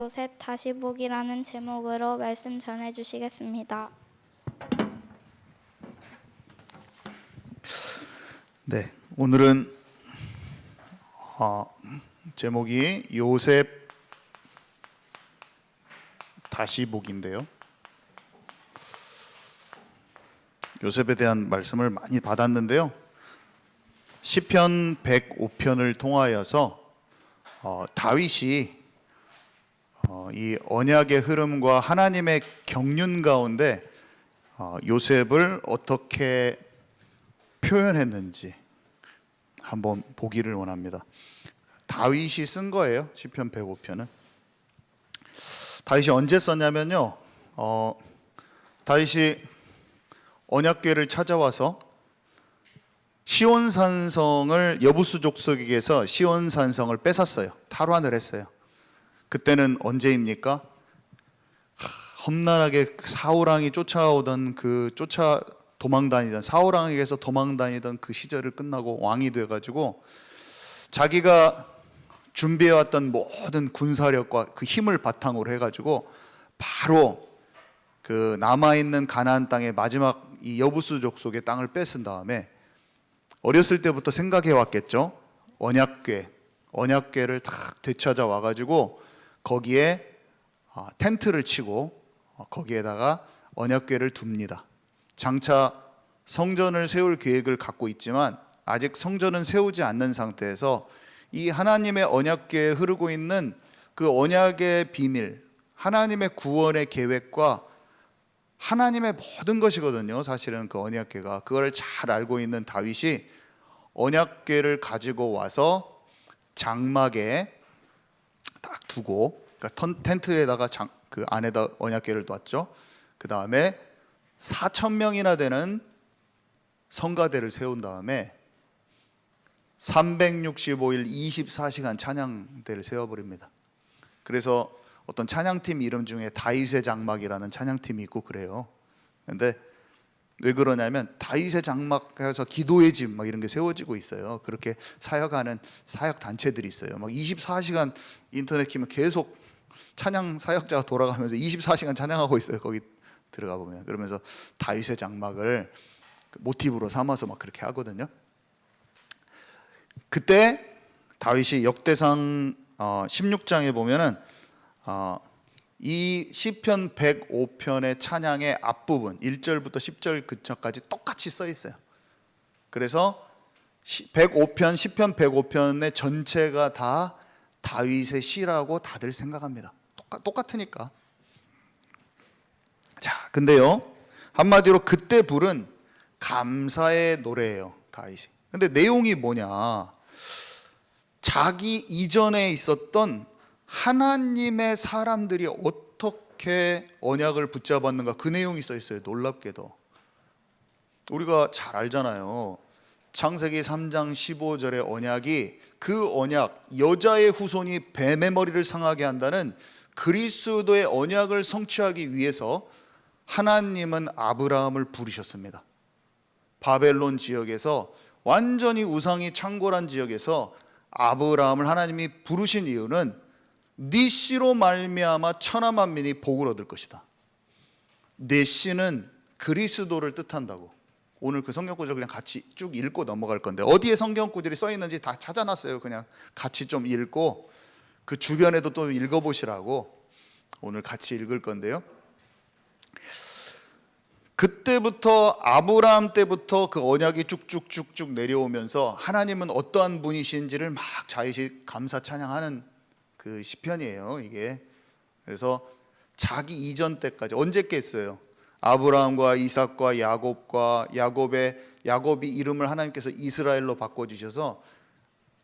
요셉 다시 보기라는 제목으로 말씀 전해 주시겠습니다. 네, 오늘은 제목이 요셉 다시 보기인데요. 요셉에 대한 말씀을 많이 받았는데요. 시편 105편을 통하여서 다윗이 이 언약의 흐름과 하나님의 경륜 가운데 요셉을 어떻게 표현했는지 한번 보기를 원합니다. 다윗이 쓴 거예요. 시편 105편은. 다윗이 언제 썼냐면요. 다윗이 언약궤를 찾아와서 시온산성을 여부수 족속에게서 시온산성을 뺏었어요. 탈환을 했어요. 그때는 언제입니까? 험난하게 사울왕이 쫓아오던 도망다니던 사울왕에게서 도망다니던 그 시절을 끝나고 왕이 돼가지고 자기가 준비해왔던 모든 군사력과 그 힘을 바탕으로 해가지고 바로 그 남아있는 가나안 땅의 마지막 이 여부수 족속의 땅을 뺏은 다음에 어렸을 때부터 생각해 왔겠죠. 언약궤를 탁 되찾아 와가지고 거기에 텐트를 치고 거기에다가 언약궤를 둡니다. 장차 성전을 세울 계획을 갖고 있지만 아직 성전은 세우지 않는 상태에서 이 하나님의 언약궤에 흐르고 있는 그 언약의 비밀, 하나님의 구원의 계획과 하나님의 모든 것이거든요. 사실은 그 언약궤가 그걸 잘 알고 있는 다윗이 언약궤를 가지고 와서 장막에 딱 두고, 그러니까 텐트에다가 그 안에다 언약궤를 놨죠. 그 다음에 4,000명이나 되는 성가대를 세운 다음에 365일 24시간 찬양대를 세워버립니다. 그래서 어떤 찬양팀 이름 중에 다윗의 장막이라는 찬양팀이 있고 그래요. 근데 왜 그러냐면 다윗의 장막에서 기도의 집 막 이런 게 세워지고 있어요. 그렇게 사역하는 사역 단체들이 있어요. 막 24시간 인터넷 키면 계속 찬양 사역자가 돌아가면서 24시간 찬양하고 있어요. 거기 들어가 보면. 그러면서 다윗의 장막을 모티브로 삼아서 막 그렇게 하거든요. 그때 다윗이 역대상 16장에 보면은 이 시편 105편의 찬양의 앞부분 1절부터 10절 근처까지 똑같이 써 있어요. 그래서 105편 시편 105편의 전체가 다 다윗의 시라고 다들 생각합니다. 똑같으니까. 자, 근데요. 한마디로 그때 부른 감사의 노래예요, 다윗이. 근데 내용이 뭐냐? 자기 이전에 있었던 하나님의 사람들이 어떻게 언약을 붙잡았는가 그 내용이 써 있어요. 놀랍게도. 우리가 잘 알잖아요. 창세기 3장 15절의 언약이 그 언약, 여자의 후손이 뱀의 머리를 상하게 한다는 그리스도의 언약을 성취하기 위해서 하나님은 아브라함을 부르셨습니다. 바벨론 지역에서 완전히 우상이 창궐한 지역에서 아브라함을 하나님이 부르신 이유는 네 씨로 말미암아 천하 만민이 복을 얻을 것이다. 네 씨는 그리스도를 뜻한다고. 오늘 그 성경 구절 그냥 같이 쭉 읽고 넘어갈 건데 어디에 성경 구절이 써 있는지 다 찾아놨어요. 그냥 같이 좀 읽고 그 주변에도 또 읽어보시라고 오늘 같이 읽을 건데요. 그때부터 아브라함 때부터 그 언약이 쭉쭉쭉쭉 내려오면서 하나님은 어떠한 분이신지를 막 자의식 감사 찬양하는 그 시편이에요, 이게. 그래서 자기 이전 때까지 언제 깼어요? 아브라함과 이삭과 야곱이 이름을 하나님께서 이스라엘로 바꿔주셔서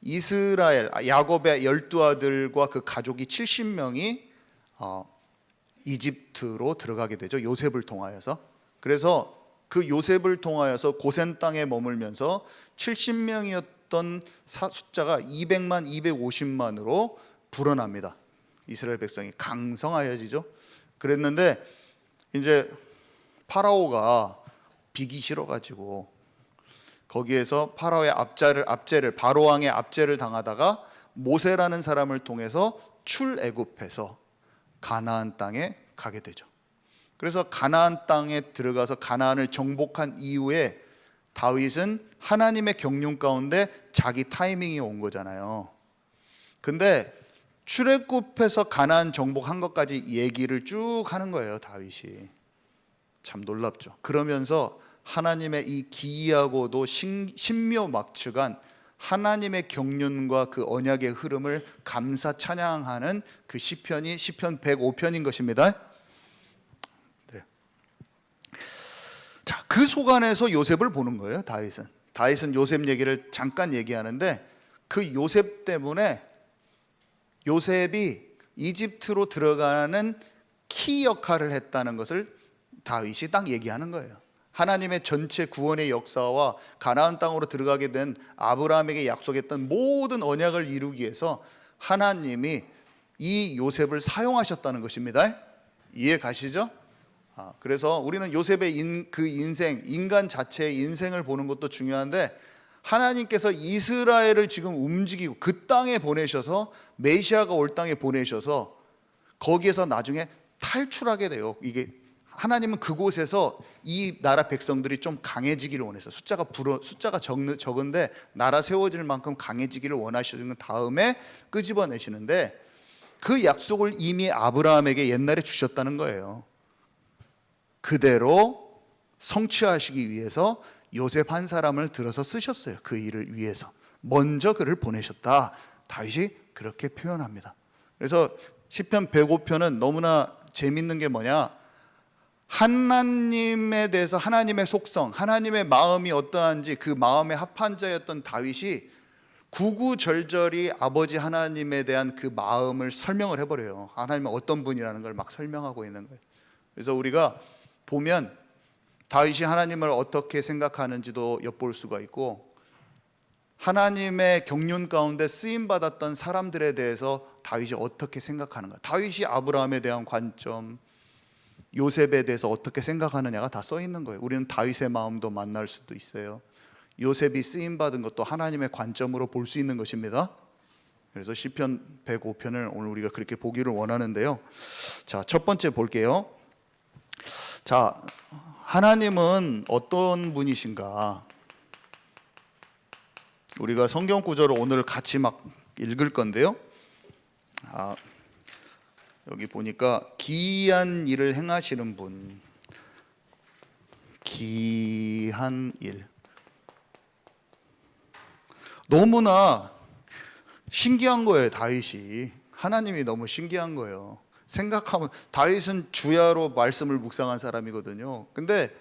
야곱의 12아들과 그 가족이 70명이 이집트로 들어가게 되죠. 요셉을 통하여서. 그래서 그 요셉을 통하여서 고센 땅에 머물면서 70명이었던 숫자가 200만, 250만으로 불어납니다. 이스라엘 백성이 강성하여지죠. 그랬는데 이제 파라오가 비기 싫어가지고 거기에서 파라오의 바로왕의 압제를 당하다가 모세라는 사람을 통해서 출애굽해서 가나안 땅에 가게 되죠. 그래서 가나안 땅에 들어가서 가나안을 정복한 이후에 다윗은 하나님의 경륜 가운데 자기 타이밍이 온 거잖아요. 근데 출애굽해서 가나안 정복한 것까지 얘기를 쭉 하는 거예요, 다윗이. 참 놀랍죠. 그러면서 하나님의 이 기이하고도 신묘막측한 하나님의 경륜과 그 언약의 흐름을 감사 찬양하는 그 시편이 시편 105편인 것입니다. 네. 자, 그 속 안에서 요셉을 보는 거예요, 다윗은 요셉 얘기를 잠깐 얘기하는데, 그 요셉 때문에 요셉이 이집트로 들어가는 키 역할을 했다는 것을 다윗이 딱 얘기하는 거예요. 하나님의 전체 구원의 역사와 가나안 땅으로 들어가게 된 아브라함에게 약속했던 모든 언약을 이루기 위해서 하나님이 이 요셉을 사용하셨다는 것입니다. 이해 가시죠? 그래서 우리는 요셉의 그 인생, 인간 자체의 인생을 보는 것도 중요한데, 하나님께서 이스라엘을 지금 움직이고 그 땅에 보내셔서, 메시아가 올 땅에 보내셔서 거기에서 나중에 탈출하게 돼요. 이게 하나님은 그곳에서 이 나라 백성들이 좀 강해지기를 원해서, 숫자가 적은데 나라 세워질 만큼 강해지기를 원하시는 다음에 끄집어내시는데, 그 약속을 이미 아브라함에게 옛날에 주셨다는 거예요. 그대로 성취하시기 위해서 요셉 한 사람을 들어서 쓰셨어요. 그 일을 위해서 먼저 그를 보내셨다. 다윗이 그렇게 표현합니다. 그래서 시편 105편은 너무나 재밌는 게 뭐냐, 하나님에 대해서, 하나님의 속성, 하나님의 마음이 어떠한지 그 마음에 합한 자였던 다윗이 구구절절히 아버지 하나님에 대한 그 마음을 설명을 해버려요. 하나님은 어떤 분이라는 걸 막 설명하고 있는 거예요. 그래서 우리가 보면 다윗이 하나님을 어떻게 생각하는지도 엿볼 수가 있고, 하나님의 경륜 가운데 쓰임받았던 사람들에 대해서 다윗이 어떻게 생각하는가, 다윗이 아브라함에 대한 관점, 요셉에 대해서 어떻게 생각하느냐가 다 써 있는 거예요. 우리는 다윗의 마음도 만날 수도 있어요. 요셉이 쓰임받은 것도 하나님의 관점으로 볼 수 있는 것입니다. 그래서 시편 105편을 오늘 우리가 그렇게 보기를 원하는데요. 자, 첫 번째 볼게요. 자, 하나님은 어떤 분이신가? 우리가 성경 구절을 오늘 같이 막 읽을 건데요. 여기 보니까 기이한 일을 행하시는 분, 기이한 일. 너무나 신기한 거예요, 다윗이. 하나님이 너무 신기한 거예요. 생각하면 다윗은 주야로 말씀을 묵상한 사람이거든요. 근데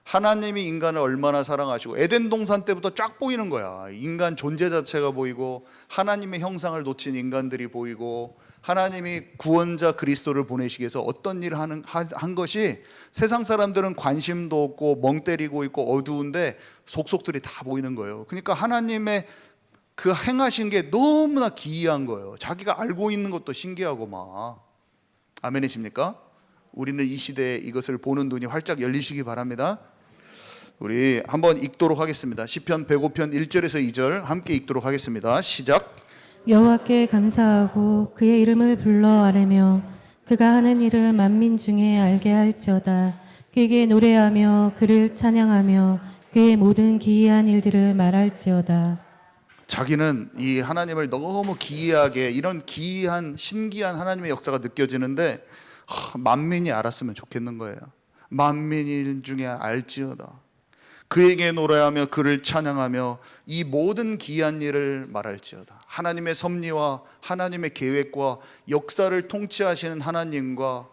하나님이 인간을 얼마나 사랑하시고, 에덴 동산 때부터 쫙 보이는 거야. 인간 존재 자체가 보이고, 하나님의 형상을 놓친 인간들이 보이고, 하나님이 구원자 그리스도를 보내시기 위해서 어떤 일을 한 것이, 세상 사람들은 관심도 없고 멍 때리고 있고 어두운데 속속들이 다 보이는 거예요. 그러니까 하나님의 그 행하신 게 너무나 기이한 거예요. 자기가 알고 있는 것도 신기하고 막. 아멘이십니까? 우리는 이 시대에 이것을 보는 눈이 활짝 열리시기 바랍니다. 우리 한번 읽도록 하겠습니다. 시편 105편 1절에서 2절 함께 읽도록 하겠습니다. 시작. 여호와께 감사하고 그의 이름을 불러 아뢰며 그가 하는 일을 만민 중에 알게 할지어다. 그에게 노래하며 그를 찬양하며 그의 모든 기이한 일들을 말할지어다. 자기는 이 하나님을 너무 기이하게, 이런 기이한 신기한 하나님의 역사가 느껴지는데 만민이 알았으면 좋겠는 거예요. 만민 중에 알지어다. 그에게 노래하며 그를 찬양하며 이 모든 기이한 일을 말할지어다. 하나님의 섭리와 하나님의 계획과 역사를 통치하시는 하나님과,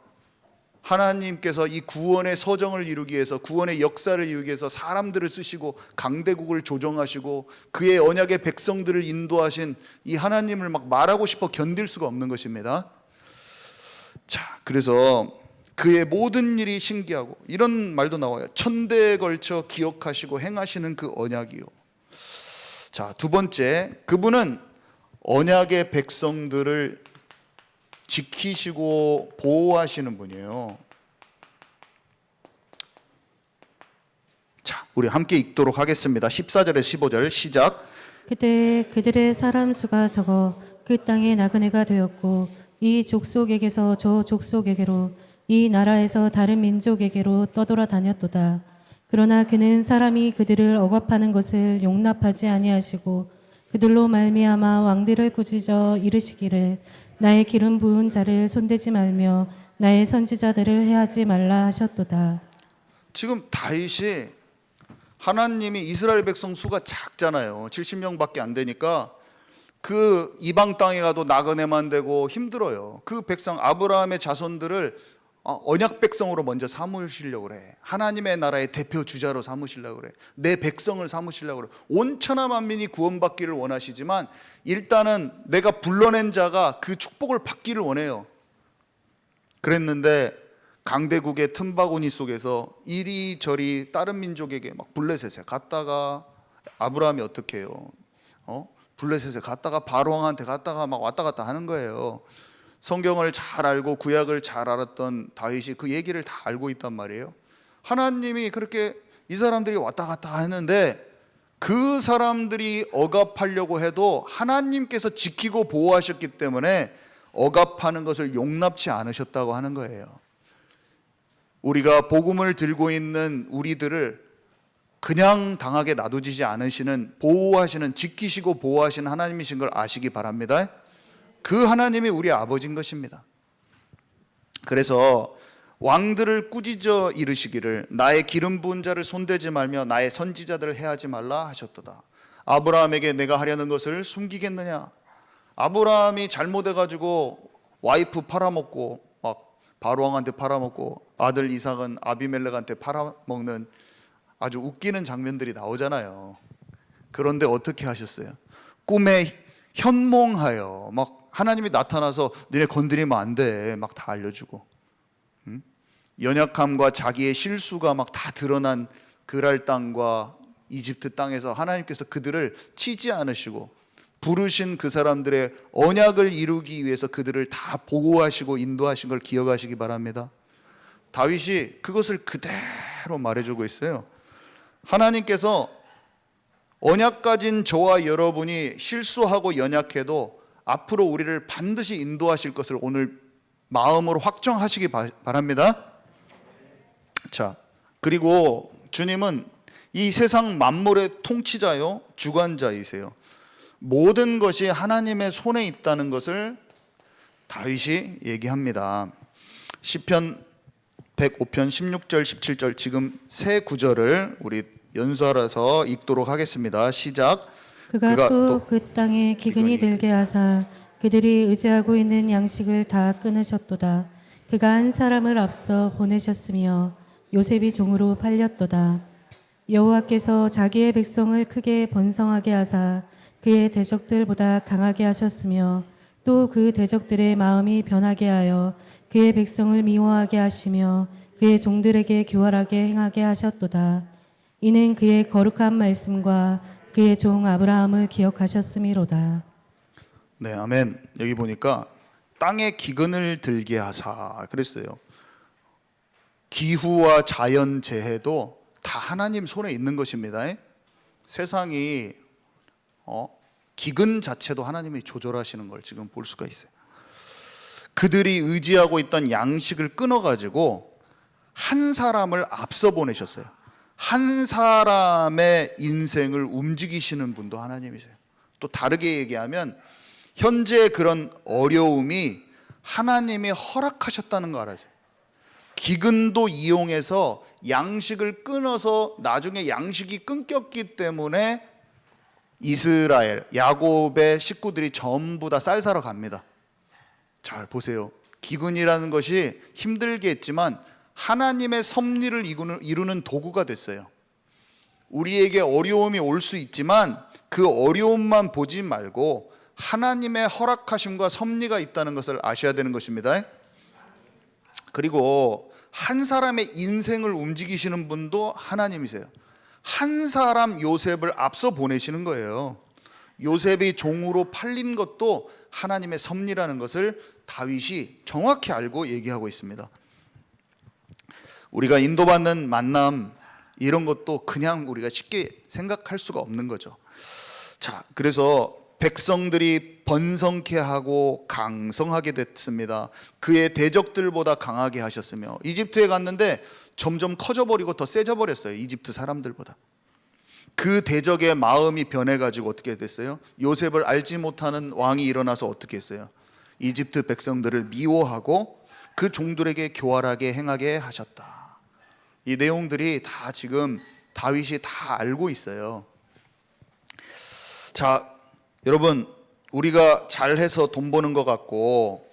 하나님께서 이 구원의 서정을 이루기 위해서, 구원의 역사를 이루기 위해서 사람들을 쓰시고 강대국을 조정하시고 그의 언약의 백성들을 인도하신 이 하나님을 막 말하고 싶어 견딜 수가 없는 것입니다. 자, 그래서 그의 모든 일이 신기하고, 이런 말도 나와요. 천대에 걸쳐 기억하시고 행하시는 그 언약이요. 자, 두 번째, 그분은 언약의 백성들을 지키시고 보호하시는 분이에요. 자, 우리 함께 읽도록 하겠습니다. 14절에서 15절 시작. 그때 그들의 사람 수가 적어 그 땅에 나그네가 되었고 이 족속에게서 저 족속에게로 이 나라에서 다른 민족에게로 떠돌아다녔도다. 그러나 그는 사람이 그들을 억압하는 것을 용납하지 아니하시고 그들로 말미암아 왕들을 꾸짖어 이르시기를 나의 기름 부은 자를 손대지 말며 나의 선지자들을 해하지 말라 하셨도다. 지금 다윗이 하나님이 이스라엘 백성 수가 작잖아요. 70명밖에 안 되니까 그 이방 땅에 가도 나그네만 되고 힘들어요. 그 백성 아브라함의 자손들을 언약 백성으로 먼저 삼으시려고 그래. 하나님의 나라의 대표 주자로 삼으시려고 그래. 내 백성을 삼으시려고 그래. 온 천하 만민이 구원받기를 원하시지만 일단은 내가 불러낸 자가 그 축복을 받기를 원해요. 그랬는데 강대국의 틈바구니 속에서 이리저리 다른 민족에게 막 블레셋에 갔다가 아브라함이 어떻게 해요? 블레셋에 갔다가 바로왕한테 갔다가 막 왔다 갔다 하는 거예요. 성경을 잘 알고 구약을 잘 알았던 다윗이 그 얘기를 다 알고 있단 말이에요. 하나님이 그렇게 이 사람들이 왔다 갔다 하는데 그 사람들이 억압하려고 해도 하나님께서 지키고 보호하셨기 때문에 억압하는 것을 용납치 않으셨다고 하는 거예요. 우리가 복음을 들고 있는 우리들을 그냥 당하게 놔두지 않으시는, 보호하시는, 지키시고 보호하시는 하나님이신 걸 아시기 바랍니다. 그 하나님이 우리 아버지인 것입니다. 그래서 왕들을 꾸짖어 이르시기를 나의 기름 부은 자를 손대지 말며 나의 선지자들을 해하지 말라 하셨도다. 아브라함에게 내가 하려는 것을 숨기겠느냐? 아브라함이 잘못해가지고 와이프 팔아먹고 막 바로왕한테 팔아먹고 아들 이삭은 아비멜렉한테 팔아먹는 아주 웃기는 장면들이 나오잖아요. 그런데 어떻게 하셨어요? 꿈에 현몽하여 막 하나님이 나타나서 너네 건드리면 안 돼 막 다 알려주고, 연약함과 자기의 실수가 막 다 드러난 그랄 땅과 이집트 땅에서 하나님께서 그들을 치지 않으시고 부르신 그 사람들의 언약을 이루기 위해서 그들을 다 보호하시고 인도하신 걸 기억하시기 바랍니다. 다윗이 그것을 그대로 말해주고 있어요. 하나님께서 언약 가진 저와 여러분이 실수하고 연약해도 앞으로 우리를 반드시 인도하실 것을 오늘 마음으로 확정하시기 바랍니다. 자, 그리고 주님은 이 세상 만물의 통치자요, 주관자이세요. 모든 것이 하나님의 손에 있다는 것을 다윗이 얘기합니다. 시편 105편 16절 17절 지금 세 구절을 우리 연수하라서 읽도록 하겠습니다. 시작. 그가 또 그 땅에 기근이 들게 하사 그들이 의지하고 있는 양식을 다 끊으셨도다. 그가 한 사람을 앞서 보내셨으며 요셉이 종으로 팔렸도다. 여호와께서 자기의 백성을 크게 번성하게 하사 그의 대적들보다 강하게 하셨으며 또 그 대적들의 마음이 변하게 하여 그의 백성을 미워하게 하시며 그의 종들에게 교활하게 행하게 하셨도다. 이는 그의 거룩한 말씀과 그의 종 아브라함을 기억하셨음이로다. 네, 아멘. 여기 보니까 땅에 기근을 들게 하사 그랬어요. 기후와 자연 재해도 다 하나님 손에 있는 것입니다. 세상이 기근 자체도 하나님이 조절하시는 걸 지금 볼 수가 있어요. 그들이 의지하고 있던 양식을 끊어가지고 한 사람을 앞서 보내셨어요. 한 사람의 인생을 움직이시는 분도 하나님이세요. 또 다르게 얘기하면 현재 그런 어려움이 하나님이 허락하셨다는 거 알아요. 기근도 이용해서 양식을 끊어서 나중에 양식이 끊겼기 때문에 이스라엘, 야곱의 식구들이 전부 다 쌀 사러 갑니다. 잘 보세요. 기근이라는 것이 힘들게 했지만 하나님의 섭리를 이루는 도구가 됐어요. 우리에게 어려움이 올 수 있지만 그 어려움만 보지 말고 하나님의 허락하심과 섭리가 있다는 것을 아셔야 되는 것입니다. 그리고 한 사람의 인생을 움직이시는 분도 하나님이세요. 한 사람 요셉을 앞서 보내시는 거예요. 요셉이 종으로 팔린 것도 하나님의 섭리라는 것을 다윗이 정확히 알고 얘기하고 있습니다. 우리가 인도받는 만남 이런 것도 그냥 우리가 쉽게 생각할 수가 없는 거죠. 자, 그래서 백성들이 번성케 하고 강성하게 됐습니다. 그의 대적들보다 강하게 하셨으며 이집트에 갔는데 점점 커져버리고 더 세져버렸어요. 이집트 사람들보다. 그 대적의 마음이 변해가지고 어떻게 됐어요? 요셉을 알지 못하는 왕이 일어나서 어떻게 했어요? 이집트 백성들을 미워하고 그 종들에게 교활하게 행하게 하셨다. 이 내용들이 다 지금 다윗이 다 알고 있어요. 자, 여러분, 우리가 잘해서 돈 버는 것 같고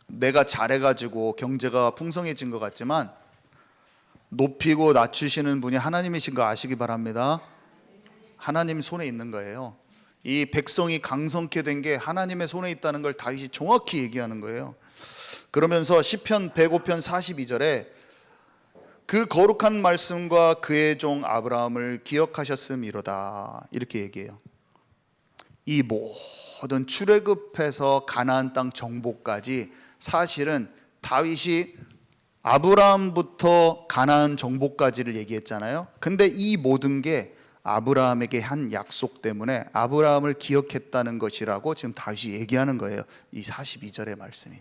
내가 잘해가지고 경제가 풍성해진 것 같지만 높이고 낮추시는 분이 하나님이신 거 아시기 바랍니다. 하나님 손에 있는 거예요. 이 백성이 강성케 된 게 하나님의 손에 있다는 걸 다윗이 정확히 얘기하는 거예요. 그러면서 시편 105편 42절에 그 거룩한 말씀과 그의 종 아브라함을 기억하셨음이로다 이렇게 얘기해요. 이 모든 출애굽해서 가나안 땅 정복까지 사실은 다윗이 아브라함부터 가나안 정복까지를 얘기했잖아요. 근데 이 모든 게 아브라함에게 한 약속 때문에 아브라함을 기억했다는 것이라고 지금 다윗이 얘기하는 거예요. 이 42절의 말씀이.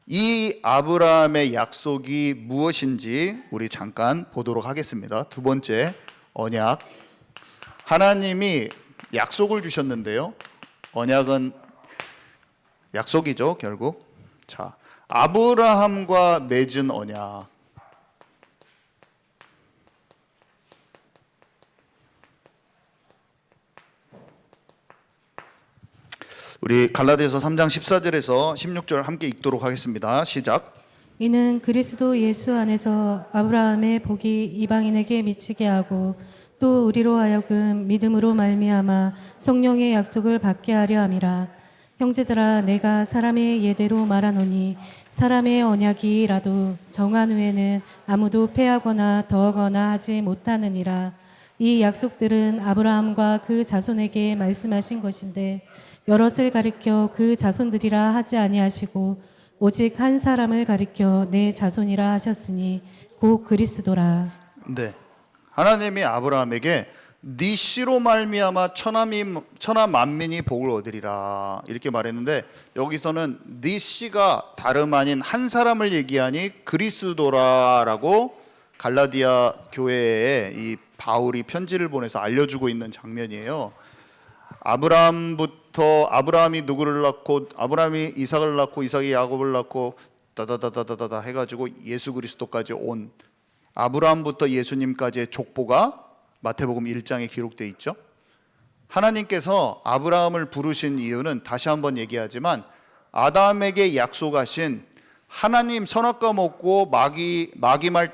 이 아브라함의 약속이 무엇인지 우리 잠깐 보도록 하겠습니다. 두 번째, 언약. 하나님이 약속을 주셨는데요. 언약은 약속이죠, 결국. 자, 아브라함과 맺은 언약. 우리 갈라디아서 3장 14절에서 16절 함께 읽도록 하겠습니다. 시작. 이는 그리스도 예수 안에서 아브라함의 복이 이방인에게 미치게 하고 또 우리로 하여금 믿음으로 말미암아 성령의 약속을 받게 하려 함이라. 형제들아, 내가 사람의 예대로 말하노니 사람의 언약이라도 정한 후에는 아무도 패하거나 더하거나 하지 못하느니라. 이 약속들은 아브라함과 그 자손에게 말씀하신 것인데 여럿을 가리켜 그 자손들이라 하지 아니하시고 오직 한 사람을 가리켜 내 자손이라 하셨으니 곧 그리스도라. 네, 하나님이 아브라함에게 네 씨로 말미암아 천하 만민이 복을 얻으리라 이렇게 말했는데 여기서는 네 씨가 다름 아닌 한 사람을 얘기하니 그리스도라라고 갈라디아 교회에 이 바울이 편지를 보내서 알려주고 있는 장면이에요. 아브라함이 누구를 낳고 아브라함이 이삭을 낳고 이삭이 야곱을 낳고 다다다다다다 해가지고 예수 그리스도까지 온 아브라함부터 예수님까지의 족보가 마태복음 1장에 기록되어 있죠. 하나님께서 아브라함을 부르신 이유는 다시 한번 얘기하지만 아담에게 약속하신 하나님 선악과 먹고 마귀 말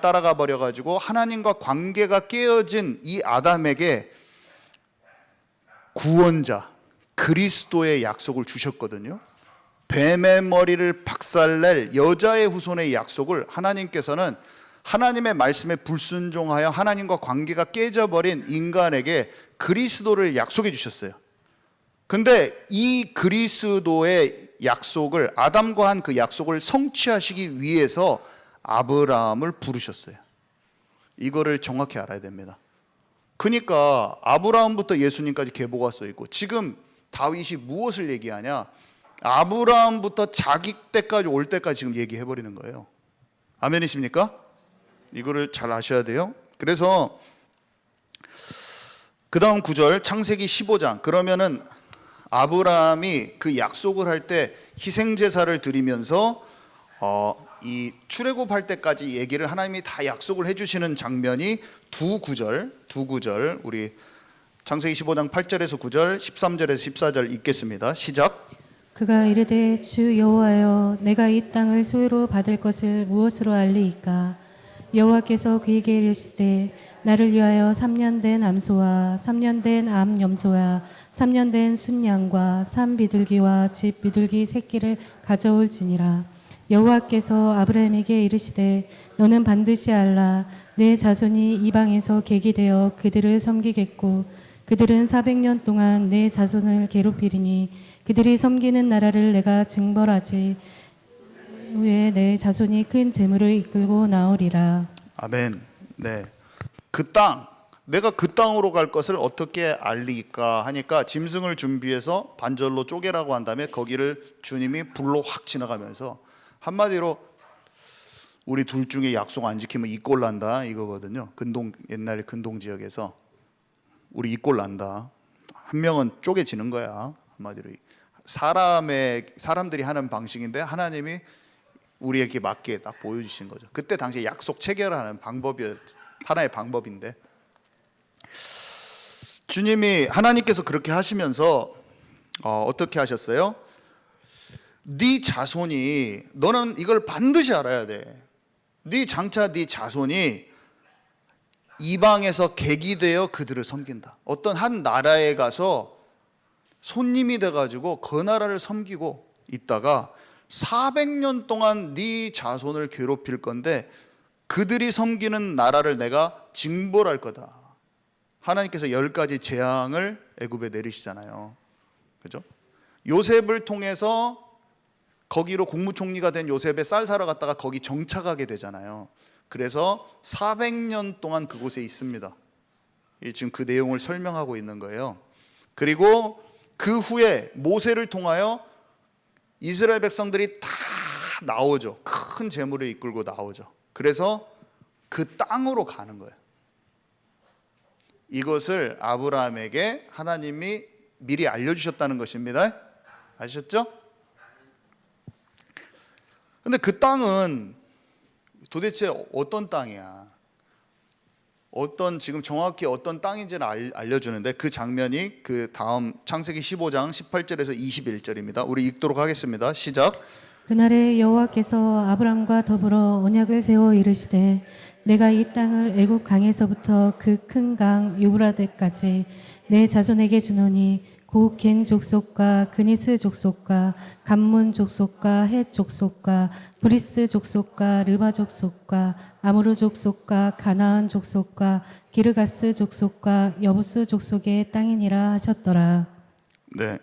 따라가 버려가지고 하나님과 관계가 깨어진 이 아담에게 구원자 그리스도의 약속을 주셨거든요. 뱀의 머리를 박살낼 여자의 후손의 약속을 하나님께서는 하나님의 말씀에 불순종하여 하나님과 관계가 깨져버린 인간에게 그리스도를 약속해 주셨어요. 근데 이 그리스도의 약속을 아담과 한 그 약속을 성취하시기 위해서 아브라함을 부르셨어요. 이거를 정확히 알아야 됩니다. 그러니까 아브라함부터 예수님까지 계보가 써 있고 지금 다윗이 무엇을 얘기하냐? 아브라함부터 자기 때까지 올 때까지 지금 얘기해 버리는 거예요. 아멘이십니까? 이거를 잘 아셔야 돼요. 그래서 그 다음 9절 창세기 15장 그러면은 아브라함이 그 약속을 할 때 희생제사를 드리면서 이 출애굽할 때까지 얘기를 하나님이 다 약속을 해주시는 장면이 두 구절 우리 창세기 15장 8절에서 9절 13절에서 14절 읽겠습니다. 시작. 그가 이르되 주 여호와여 내가 이 땅을 소유로 받을 것을 무엇으로 알리이까? 여호와께서 그에게 이르시되 나를 위하여 3년 된 암소와 3년 된 암 염소와 3년 된 순양과 산 비둘기와 집 비둘기 새끼를 가져올지니라. 여호와께서 아브라함에게 이르시되 너는 반드시 알라. 내 자손이 이방에서 객이 되어 그들을 섬기겠고 그들은 400년 동안 내 자손을 괴롭히리니 그들이 섬기는 나라를 내가 징벌하지 후에 내 자손이 큰 재물을 이끌고 나오리라. 아멘. 네. 그 땅 내가 그 땅으로 갈 것을 어떻게 알리까 하니까 짐승을 준비해서 반절로 쪼개라고 한 다음에 거기를 주님이 불로 확 지나가면서 한마디로 우리 둘 중에 약속 안 지키면 이 꼴 난다 이거거든요. 옛날에 근동 지역에서 우리 이 꼴 난다. 한 명은 쪼개지는 거야. 한마디로 사람들이 하는 방식인데 하나님이 우리에게 맞게 딱 보여주신 거죠. 그때 당시에 약속 체결하는 방법이 하나의 방법인데 주님이 하나님께서 그렇게 하시면서 어떻게 하셨어요? 네 자손이 너는 이걸 반드시 알아야 돼. 네 장차 네 자손이 이방에서 객이 되어 그들을 섬긴다. 어떤 한 나라에 가서 손님이 돼가지고 그 나라를 섬기고 있다가 400년 동안 네 자손을 괴롭힐 건데 그들이 섬기는 나라를 내가 징벌할 거다. 하나님께서 10가지 재앙을 애굽에 내리시잖아요. 그죠? 요셉을 통해서 거기로 국무총리가 된 요셉의 쌀 사러 갔다가 거기 정착하게 되잖아요. 그래서 400년 동안 그곳에 있습니다. 지금 그 내용을 설명하고 있는 거예요. 그리고 그 후에 모세를 통하여 이스라엘 백성들이 다 나오죠. 큰 재물을 이끌고 나오죠. 그래서 그 땅으로 가는 거예요. 이것을 아브라함에게 하나님이 미리 알려주셨다는 것입니다. 아셨죠? 근데 그 땅은 도대체 어떤 땅이야? 지금 정확히 어떤 땅인지는 알려주는데 그 장면이 그 다음 창세기 15장 18절에서 21절입니다. 우리 읽도록 하겠습니다. 시작. 그날에 여호와께서 아브람과 더불어 언약을 세워 이르시되 내가 이 땅을 애굽 강에서부터 그 큰 강 유브라데까지 내 자손에게 주노니 곧 겐 족속과 그니스 족속과 감문 족속과 헷 족속과 브리스 족속과 르바 족속과 아무르 족속과 가나안 족속과 기르가스 족속과 여부스 족속의 땅이니라 하셨더라. 네,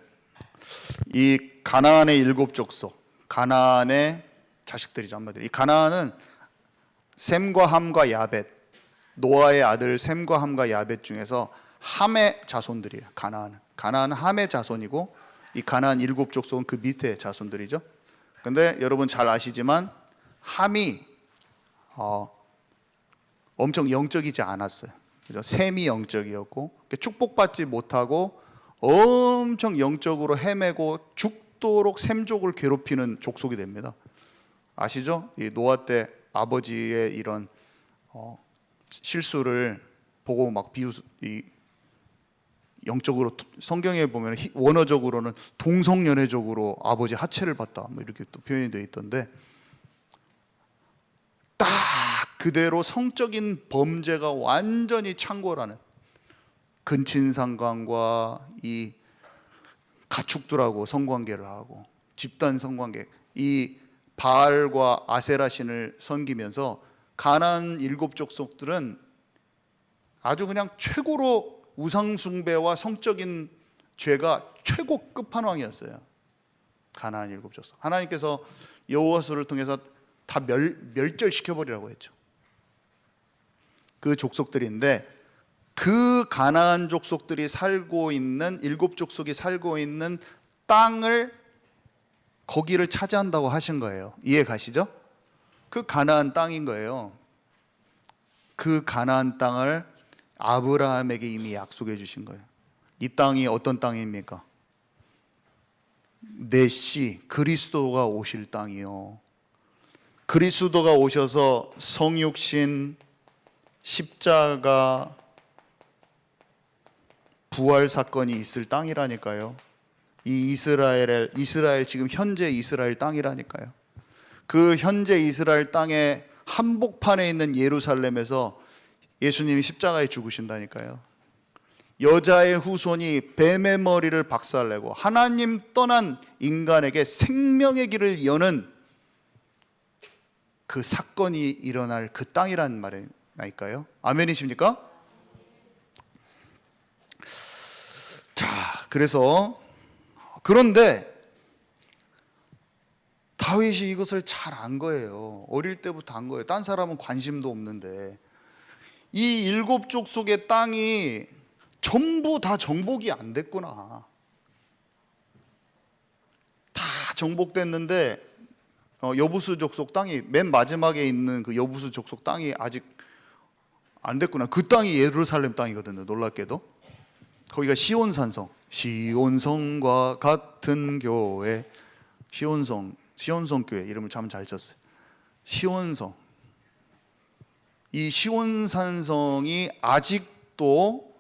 이 가나안의 7족속, 가나안의 자식들이죠. 한마디로 이 가나안은 셈과 함과 야벳, 노아의 아들 셈과 함과 야벳 중에서 함의 자손들이에요. 가나안은 함의 자손이고 이 가나안 7족속은 그 밑에 자손들이죠. 근데 여러분 잘 아시지만 함이 엄청 영적이지 않았어요. 그죠? 셈이 영적이었고 축복받지 못하고 엄청 영적으로 헤매고 죽도록 셈족을 괴롭히는 족속이 됩니다. 아시죠? 이 노아 때 아버지의 이런 실수를 보고 막 영적으로 성경에 보면 원어적으로는 동성연애적으로 아버지 하체를 봤다 뭐 이렇게 또 표현이 되어 있던데 딱 그대로 성적인 범죄가 완전히 창궐하는 근친상간과 이 가축들하고 성관계를 하고 집단 성관계 이 바알과 아세라 신을 섬기면서 가나안 7족속들은 아주 그냥 최고로 우상숭배와 성적인 죄가 최고 끝판왕이었어요. 가나안 7족속. 하나님께서 여호와서를 통해서 다 멸절시켜버리라고 했죠. 그 족속들인데 그 가나안 족속들이 살고 있는 7족속이 살고 있는 땅을 거기를 차지한다고 하신 거예요. 이해 가시죠? 그 가나안 땅인 거예요. 그 가나안 땅을 아브라함에게 이미 약속해 주신 거예요. 이 땅이 어떤 땅입니까? 메시 그리스도가 오실 땅이요. 그리스도가 오셔서 성육신, 십자가, 부활 사건이 있을 땅이라니까요. 이 이스라엘 지금 현재 이스라엘 땅이라니까요. 그 현재 이스라엘 땅의 한복판에 있는 예루살렘에서 예수님이 십자가에 죽으신다니까요. 여자의 후손이 뱀의 머리를 박살내고 하나님 떠난 인간에게 생명의 길을 여는 그 사건이 일어날 그 땅이란 말이니까요. 아멘이십니까? 자, 그런데 다윗이 이것을 잘 안 거예요. 어릴 때부터 안 거예요. 딴 사람은 관심도 없는데 이 일곱 족속의 땅이 전부 다 정복이 안 됐구나. 다 정복됐는데 여부수 족속 땅이 맨 마지막에 있는 그 여부수 족속 땅이 아직 안 됐구나. 그 땅이 예루살렘 땅이거든요. 놀랍게도 거기가 시온산성, 시온성과 같은 교회, 시온성 교회 이름을 참 잘 쳤어요. 시온성. 이 시온산성이 아직도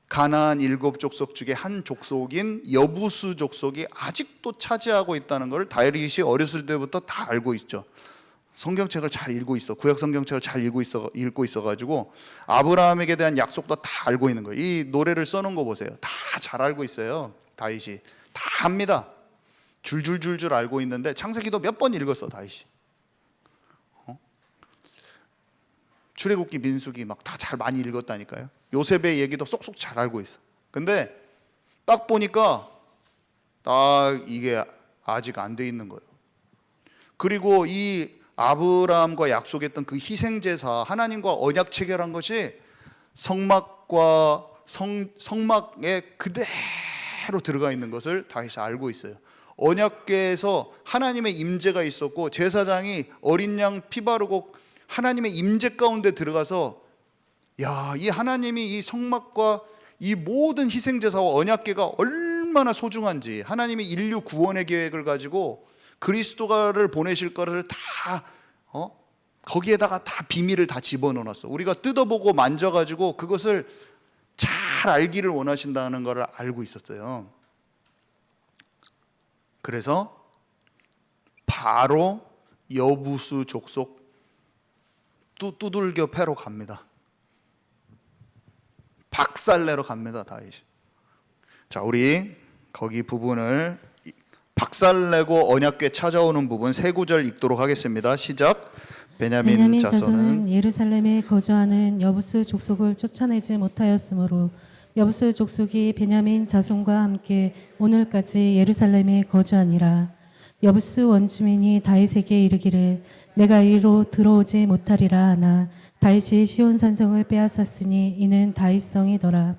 가나안 일곱 족속 중에 한 족속인 여부수 족속이 아직도 차지하고 있다는 걸 다윗이 어렸을 때부터 다 알고 있죠. 성경책을 잘 읽고 있어. 구약 성경책을 잘 읽고 있어 가지고 아브라함에게 대한 약속도 다 알고 있는 거예요. 이 노래를 써놓은 거 보세요. 다 잘 알고 있어요. 다윗이 다 합니다. 줄줄줄줄 알고 있는데 창세기도 몇 번 읽었어 다윗이. 출애굽기, 민수기 막 다 잘 많이 읽었다니까요. 요셉의 얘기도 쏙쏙 잘 알고 있어. 근데 딱 보니까 딱 이게 아직 안 돼 있는 거예요. 그리고 이 아브라함과 약속했던 그 희생제사, 하나님과 언약 체결한 것이 성막과 성막에 그대로 들어가 있는 것을 다윗이 알고 있어요. 언약궤에서 하나님의 임재가 있었고 제사장이 어린 양 피 바르고 하나님의 임재 가운데 들어가서 야, 이 하나님이 이 성막과 이 모든 희생제사와 언약궤가 얼마나 소중한지, 하나님이 인류 구원의 계획을 가지고 그리스도가를 보내실 거를 다 거기에다가 다 비밀을 다 집어넣어놨어. 우리가 뜯어보고 만져가지고 그것을 잘 알기를 원하신다는 것을 알고 있었어요. 그래서 바로 여부수 족속 두들겨 패러 갑니다. 박살내러 갑니다 다윗이. 자, 우리 거기 부분을 박살내고 언약궤 찾아오는 부분 세 구절 읽도록 하겠습니다. 시작. 베냐민 자손은 예루살렘에 거주하는 여부스 족속을 쫓아내지 못하였으므로 여부스 족속이 베냐민 자손과 함께 오늘까지 예루살렘에 거주하니라. 여부스 원주민이 다윗에게 이르기를 내가 이리로 들어오지 못하리라 하나 다윗이 시온 산성을 빼앗았으니 이는 다윗성이더라.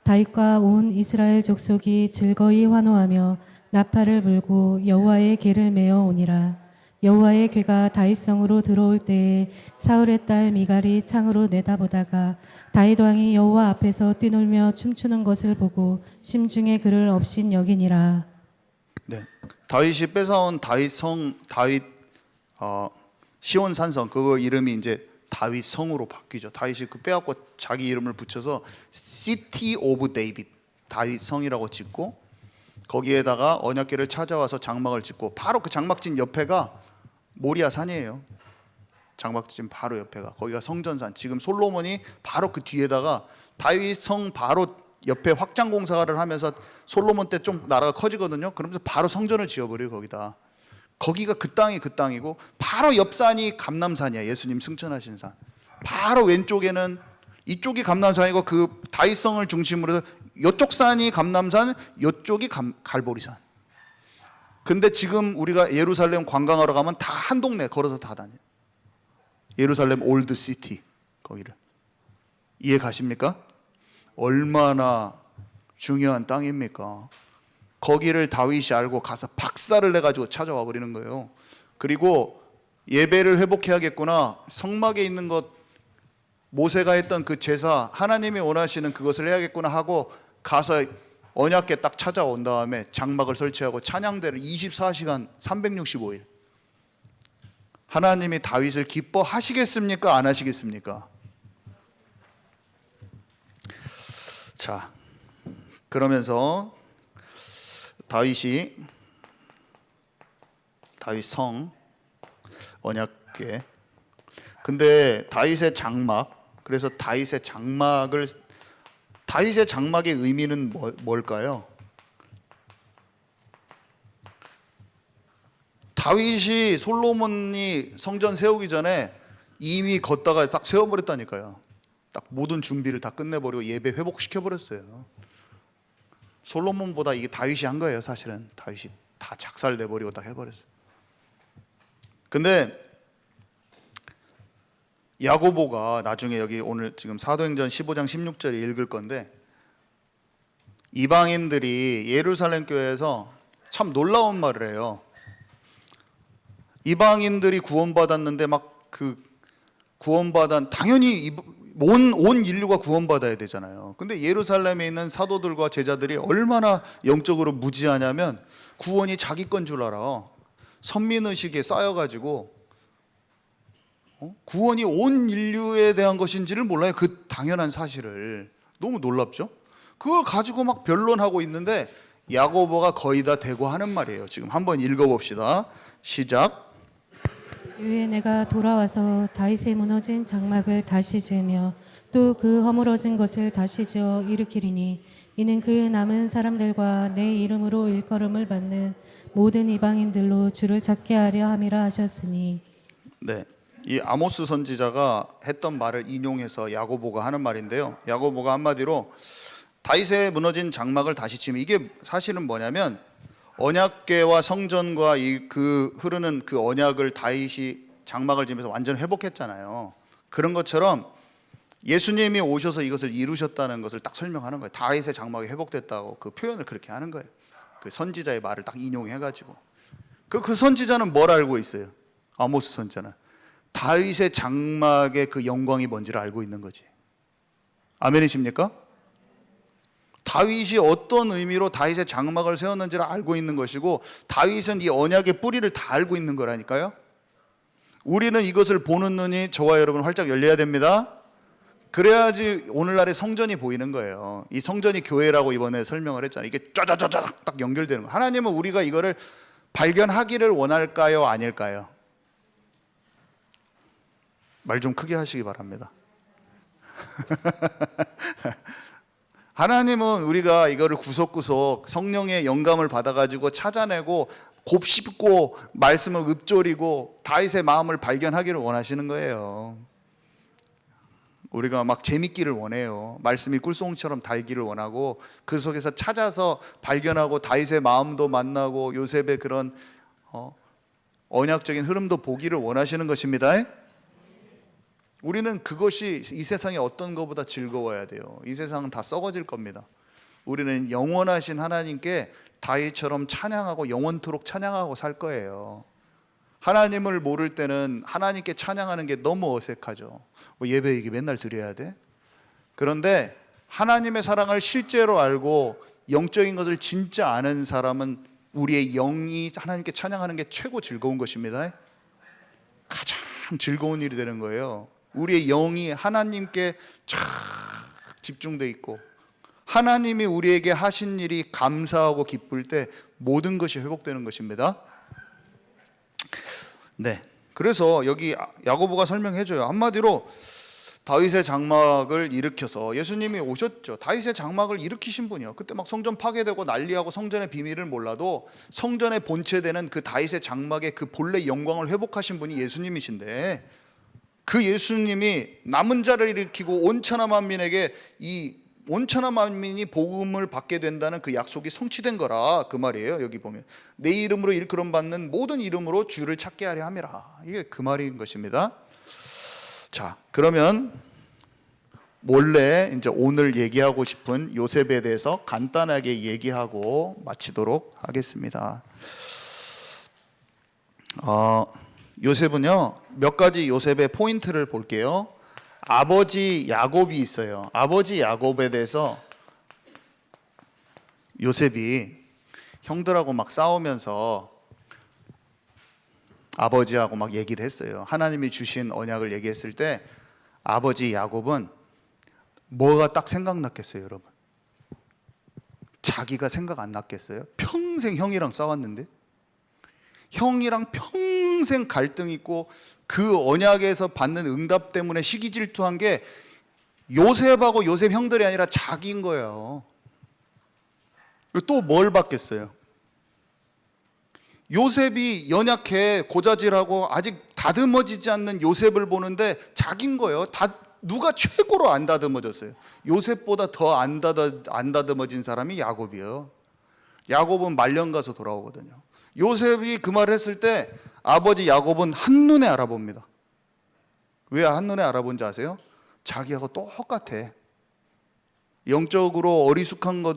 다윗과 온 이스라엘 족속이 즐거이 환호하며 나팔을 불고 여호와의 궤를 메어 오니라. 여호와의 궤가 다윗성으로 들어올 때에 사울의 딸 미갈이 창으로 내다보다가 다윗 왕이 여호와 앞에서 뛰놀며 춤추는 것을 보고 심중에 그를 업신 여기니라. 네, 다윗이 뺏어온 시온 산성, 그 이름이 이제 다윗 성으로 바뀌죠. 다윗이 그 빼앗고 자기 이름을 붙여서 City of David, 다윗 성이라고 짓고 거기에다가 언약궤를 찾아와서 장막을 짓고 바로 그 장막진 옆에가 모리아 산이에요. 장막진 바로 옆에가 거기가 성전산. 지금 솔로몬이 바로 그 뒤에다가 다윗 성 바로 옆에 확장 공사를 하면서 솔로몬 때 좀 나라가 커지거든요. 그러면서 바로 성전을 지어버려요 거기다. 거기가 그 땅이 그 땅이고 바로 옆 산이 감람산이야. 예수님 승천하신 산. 바로 왼쪽에는 이쪽이 감람산이고 그 다윗성을 중심으로 해서 이쪽 산이 감람산, 이쪽이 갈보리산. 근데 지금 우리가 예루살렘 관광하러 가면 다 한 동네 걸어서 다 다녀요. 예루살렘 올드 시티 거기를. 이해 가십니까? 얼마나 중요한 땅입니까? 거기를 다윗이 알고 가서 박살을 내가지고 찾아와 버리는 거예요. 그리고 예배를 회복해야겠구나. 성막에 있는 것 모세가 했던 그 제사 하나님이 원하시는 그것을 해야겠구나 하고 가서 언약궤 딱 찾아온 다음에 장막을 설치하고 찬양대를 24시간 365일 하나님이 다윗을 기뻐하시겠습니까? 안 하시겠습니까? 자, 그러면서 다윗 성 언약궤. 근데 다윗의 장막, 그래서 다윗의 장막의 의미는 뭘까요? 다윗이 솔로몬이 성전 세우기 전에 이미 걷다가 딱 세워버렸다니까요. 딱 모든 준비를 다 끝내버리고 예배 회복시켜버렸어요. 솔로몬보다 이게 다윗이 한 거예요. 사실은 다윗이 다 작살내버리고 딱 해버렸어요. 근데 야고보가 나중에 여기 오늘 지금 사도행전 15장 16절에 읽을 건데, 이방인들이 예루살렘 교회에서 참 놀라운 말을 해요. 이방인들이 구원받았는데 막 그 구원받은, 당연히 온 인류가 구원받아야 되잖아요. 근데 예루살렘에 있는 사도들과 제자들이 얼마나 영적으로 무지하냐면 구원이 자기 건 줄 알아. 선민의식에 쌓여가지고 구원이 온 인류에 대한 것인지를 몰라요. 그 당연한 사실을. 너무 놀랍죠? 그걸 가지고 막 변론하고 있는데 야고보가 거의 다 대고 하는 말이에요. 지금 한번 읽어봅시다. 시작. 이후에 내가 돌아와서 다윗의 무너진 장막을 다시 지으며 또 그 허물어진 것을 다시 지어 일으키리니 이는 그 남은 사람들과 내 이름으로 일컬음을 받는 모든 이방인들로 주를 찾게 하려 함이라 하셨으니. 네, 이 아모스 선지자가 했던 말을 인용해서 야고보가 하는 말인데요. 야고보가 한마디로 다윗의 무너진 장막을 다시 치면, 이게 사실은 뭐냐면 언약궤와 성전과 그 흐르는 그 언약을 다윗이 장막을 지면서 완전 회복했잖아요. 그런 것처럼 예수님이 오셔서 이것을 이루셨다는 것을 딱 설명하는 거예요. 다윗의 장막이 회복됐다고 그 표현을 그렇게 하는 거예요. 그 선지자의 말을 딱 인용해가지고 그 선지자는 뭘 알고 있어요? 아모스 선지자는 다윗의 장막의 그 영광이 뭔지를 알고 있는 거지. 아멘이십니까? 다윗이 어떤 의미로 다윗의 장막을 세웠는지를 알고 있는 것이고, 다윗은 이 언약의 뿌리를 다 알고 있는 거라니까요. 우리는 이것을 보는 눈이 저와 여러분 활짝 열려야 됩니다. 그래야지 오늘날의 성전이 보이는 거예요. 이 성전이 교회라고 이번에 설명을 했잖아요. 이게 쫙쫙쫙 딱 연결되는 거예요. 하나님은 우리가 이거를 발견하기를 원할까요? 아닐까요? 말 좀 크게 하시기 바랍니다. 하나님은 우리가 이거를 구석구석 성령의 영감을 받아가지고 찾아내고 곱씹고 말씀을 읊조리고 다윗의 마음을 발견하기를 원하시는 거예요. 우리가 막 재밌기를 원해요. 말씀이 꿀송이처럼 달기를 원하고 그 속에서 찾아서 발견하고 다윗의 마음도 만나고 요셉의 그런 언약적인 흐름도 보기를 원하시는 것입니다. 우리는 그것이 이 세상의 어떤 것보다 즐거워야 돼요. 이 세상은 다 썩어질 겁니다. 우리는 영원하신 하나님께 다윗처럼 찬양하고 영원토록 찬양하고 살 거예요. 하나님을 모를 때는 하나님께 찬양하는 게 너무 어색하죠. 뭐 예배 이게 맨날 드려야 돼? 그런데 하나님의 사랑을 실제로 알고 영적인 것을 진짜 아는 사람은 우리의 영이 하나님께 찬양하는 게 최고 즐거운 것입니다. 가장 즐거운 일이 되는 거예요. 우리의 영이 하나님께 쫙 집중돼 있고 하나님이 우리에게 하신 일이 감사하고 기쁠 때 모든 것이 회복되는 것입니다. 네, 그래서 여기 야고보가 설명해줘요. 한마디로 다윗의 장막을 일으켜서 예수님이 오셨죠. 다윗의 장막을 일으키신 분이요. 그때 막 성전 파괴되고 난리하고 성전의 비밀을 몰라도 성전의 본체되는 그 다윗의 장막의 그 본래 영광을 회복하신 분이 예수님이신데, 그 예수님이 남은 자를 일으키고 온천하 만민에게 이 온천하 만민이 복음을 받게 된다는 그 약속이 성취된 거라 그 말이에요. 여기 보면 내 이름으로 일컬음 받는 모든 이름으로 주를 찾게 하려 함이라. 이게 그 말인 것입니다. 자, 그러면 몰래 이제 오늘 얘기하고 싶은 요셉에 대해서 간단하게 얘기하고 마치도록 하겠습니다. 요셉은요, 몇 가지 요셉의 포인트를 볼게요. 아버지 야곱이 있어요. 아버지 야곱에 대해서 요셉이 형들하고 막 싸우면서 아버지하고 막 얘기를 했어요. 하나님이 주신 언약을 얘기했을 때 아버지 야곱은 뭐가 딱 생각났겠어요, 여러분? 자기가 생각 안 났겠어요? 평생 형이랑 싸웠는데, 형이랑 평생 갈등 있고 그 언약에서 받는 응답 때문에 시기질투한 게 요셉하고 요셉 형들이 아니라 자기인 거예요. 또 뭘 받겠어요? 요셉이 연약해 고자질하고 아직 다듬어지지 않는 요셉을 보는데 자기인 거예요. 누가 최고로 안 다듬어졌어요? 요셉보다 더 안 다듬어진 사람이 야곱이에요. 야곱은 말년 가서 돌아오거든요. 요셉이 그 말을 했을 때 아버지 야곱은 한눈에 알아봅니다. 왜 한눈에 알아본지 아세요? 자기하고 똑같아. 영적으로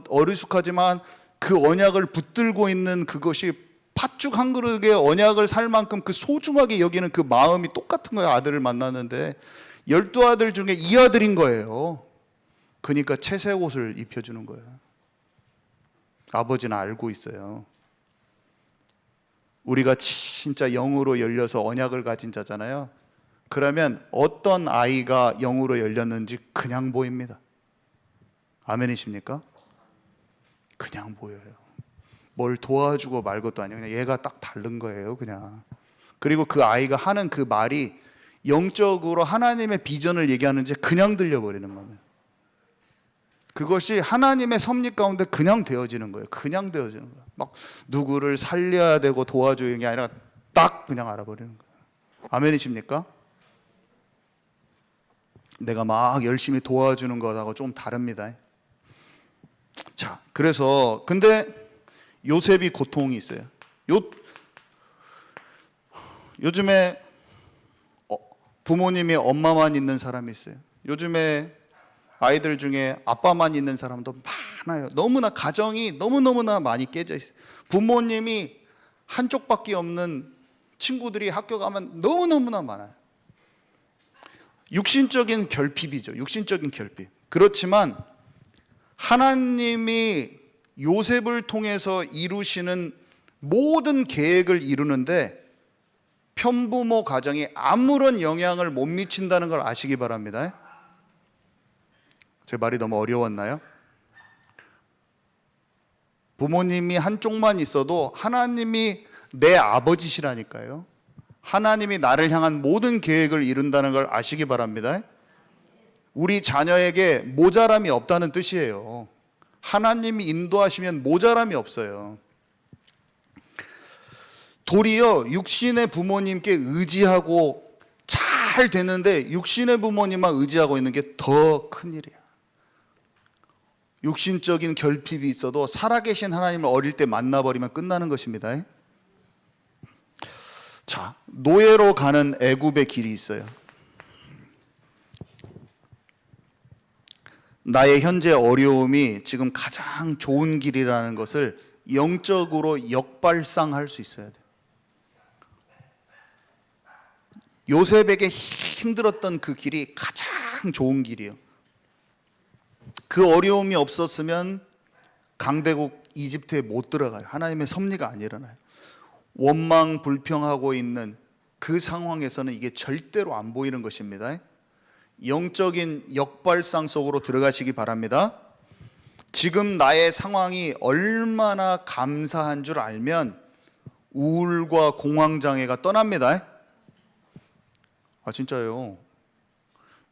어리숙하지만 그 언약을 붙들고 있는 그것이 팥죽 한 그릇의 언약을 살 만큼 그 소중하게 여기는 그 마음이 똑같은 거예요. 아들을 만났는데 12아들 중에 이 아들인 거예요. 그러니까 채색 옷을 입혀주는 거예요. 아버지는 알고 있어요. 우리가 진짜 영으로 열려서 언약을 가진 자잖아요. 그러면 어떤 아이가 영으로 열렸는지 그냥 보입니다. 아멘이십니까? 그냥 보여요. 뭘 도와주고 말 것도 아니에요. 그냥 얘가 딱 다른 거예요. 그냥. 그리고 그 아이가 하는 그 말이 영적으로 하나님의 비전을 얘기하는지 그냥 들려버리는 겁니다. 그것이 하나님의 섭리 가운데 그냥 되어지는 거예요. 그냥 되어지는 거예요. 막 누구를 살려야 되고 도와줘야 하는 게 아니라 딱 그냥 알아버리는 거예요. 아멘이십니까? 내가 막 열심히 도와주는 것하고 좀 다릅니다. 자, 그래서 근데 요셉이 고통이 있어요. 요즘에 부모님이 엄마만 있는 사람이 있어요. 요즘에 아이들 중에 아빠만 있는 사람도 많아요. 너무나 가정이 너무너무나 많이 깨져 있어요. 부모님이 한쪽밖에 없는 친구들이 학교 가면 너무너무나 많아요. 육신적인 결핍이죠. 육신적인 결핍. 그렇지만 하나님이 요셉을 통해서 이루시는 모든 계획을 이루는데 편부모 가정이 아무런 영향을 못 미친다는 걸 아시기 바랍니다. 제 말이 너무 어려웠나요? 부모님이 한쪽만 있어도 하나님이 내 아버지시라니까요. 하나님이 나를 향한 모든 계획을 이룬다는 걸 아시기 바랍니다. 우리 자녀에게 모자람이 없다는 뜻이에요. 하나님이 인도하시면 모자람이 없어요. 도리어 육신의 부모님께 의지하고 잘 되는데 육신의 부모님만 의지하고 있는 게 더 큰일이야. 육신적인 결핍이 있어도 살아계신 하나님을 어릴 때 만나버리면 끝나는 것입니다. 자, 노예로 가는 애굽의 길이 있어요. 나의 현재 어려움이 지금 가장 좋은 길이라는 것을 영적으로 역발상할 수 있어야 돼요. 요셉에게 힘들었던 그 길이 가장 좋은 길이에요. 그 어려움이 없었으면 강대국 이집트에 못 들어가요. 하나님의 섭리가 안 일어나요. 원망 불평하고 있는 그 상황에서는 이게 절대로 안 보이는 것입니다. 영적인 역발상 속으로 들어가시기 바랍니다. 지금 나의 상황이 얼마나 감사한 줄 알면 우울과 공황장애가 떠납니다. 아, 진짜요.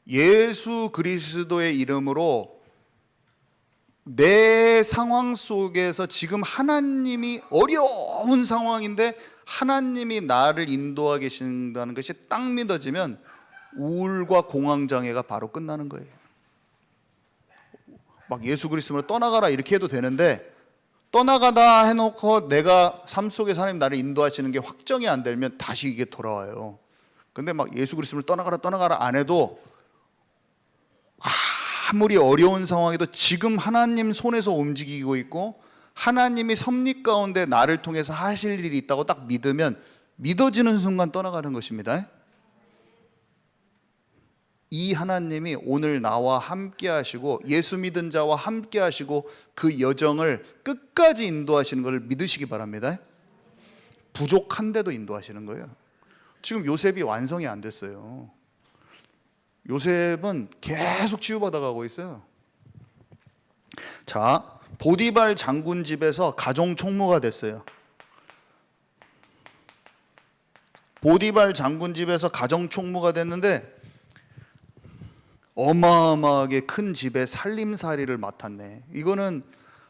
예수 그리스도의 이름으로 내 상황 속에서 지금 하나님이 어려운 상황인데 하나님이 나를 인도하고 계신다는 것이 딱 믿어지면 우울과 공황장애가 바로 끝나는 거예요. 막 예수 그리스도로 떠나가라 이렇게 해도 되는데 떠나가다 해놓고 내가 삶 속에서 하나님 나를 인도하시는 게 확정이 안 되면 다시 이게 돌아와요. 근데 막 예수 그리스도를 떠나가라 안 해도 아무리 어려운 상황에도 지금 하나님 손에서 움직이고 있고 하나님이 섭리 가운데 나를 통해서 하실 일이 있다고 딱 믿으면 믿어지는 순간 떠나가는 것입니다. 이 하나님이 오늘 나와 함께 하시고 예수 믿은 자와 함께 하시고 그 여정을 끝까지 인도하시는 것을 믿으시기 바랍니다. 부족한데도 인도하시는 거예요. 지금 요셉이 완성이 안 됐어요. 요셉은 계속 치유받아 가고 있어요. 자, 보디발 장군 집에서 가정 총무가 됐어요. 보디발 장군 집에서 가정 총무가 됐는데 어마어마하게 큰 집에 살림살이를 맡았네. 이거는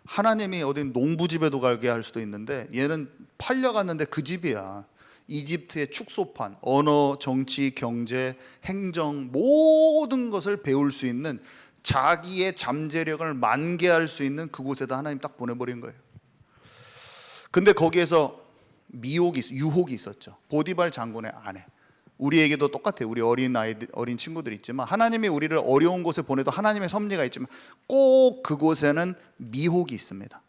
하나님이 어디 농부집에도 가게 할 수도 있는데 얘는 팔려갔는데 그 집이야. 이집트의 축소판, 언어, 정치, 경제, 행정 모든 것을 배울 수 있는 자기의 잠재력을 만개할 수 있는 그곳에다 하나님 딱 보내버린 거예요. 근데 거기에서 유혹이 있었죠. 보디발 장군의 아내. 우리에게도 똑같아요. 우리 어린 친구들 있지만 하나님이 우리를 어려운 곳에 보내도 하나님의 섭리가 있지만 꼭 그곳에는 미혹이 있습니다.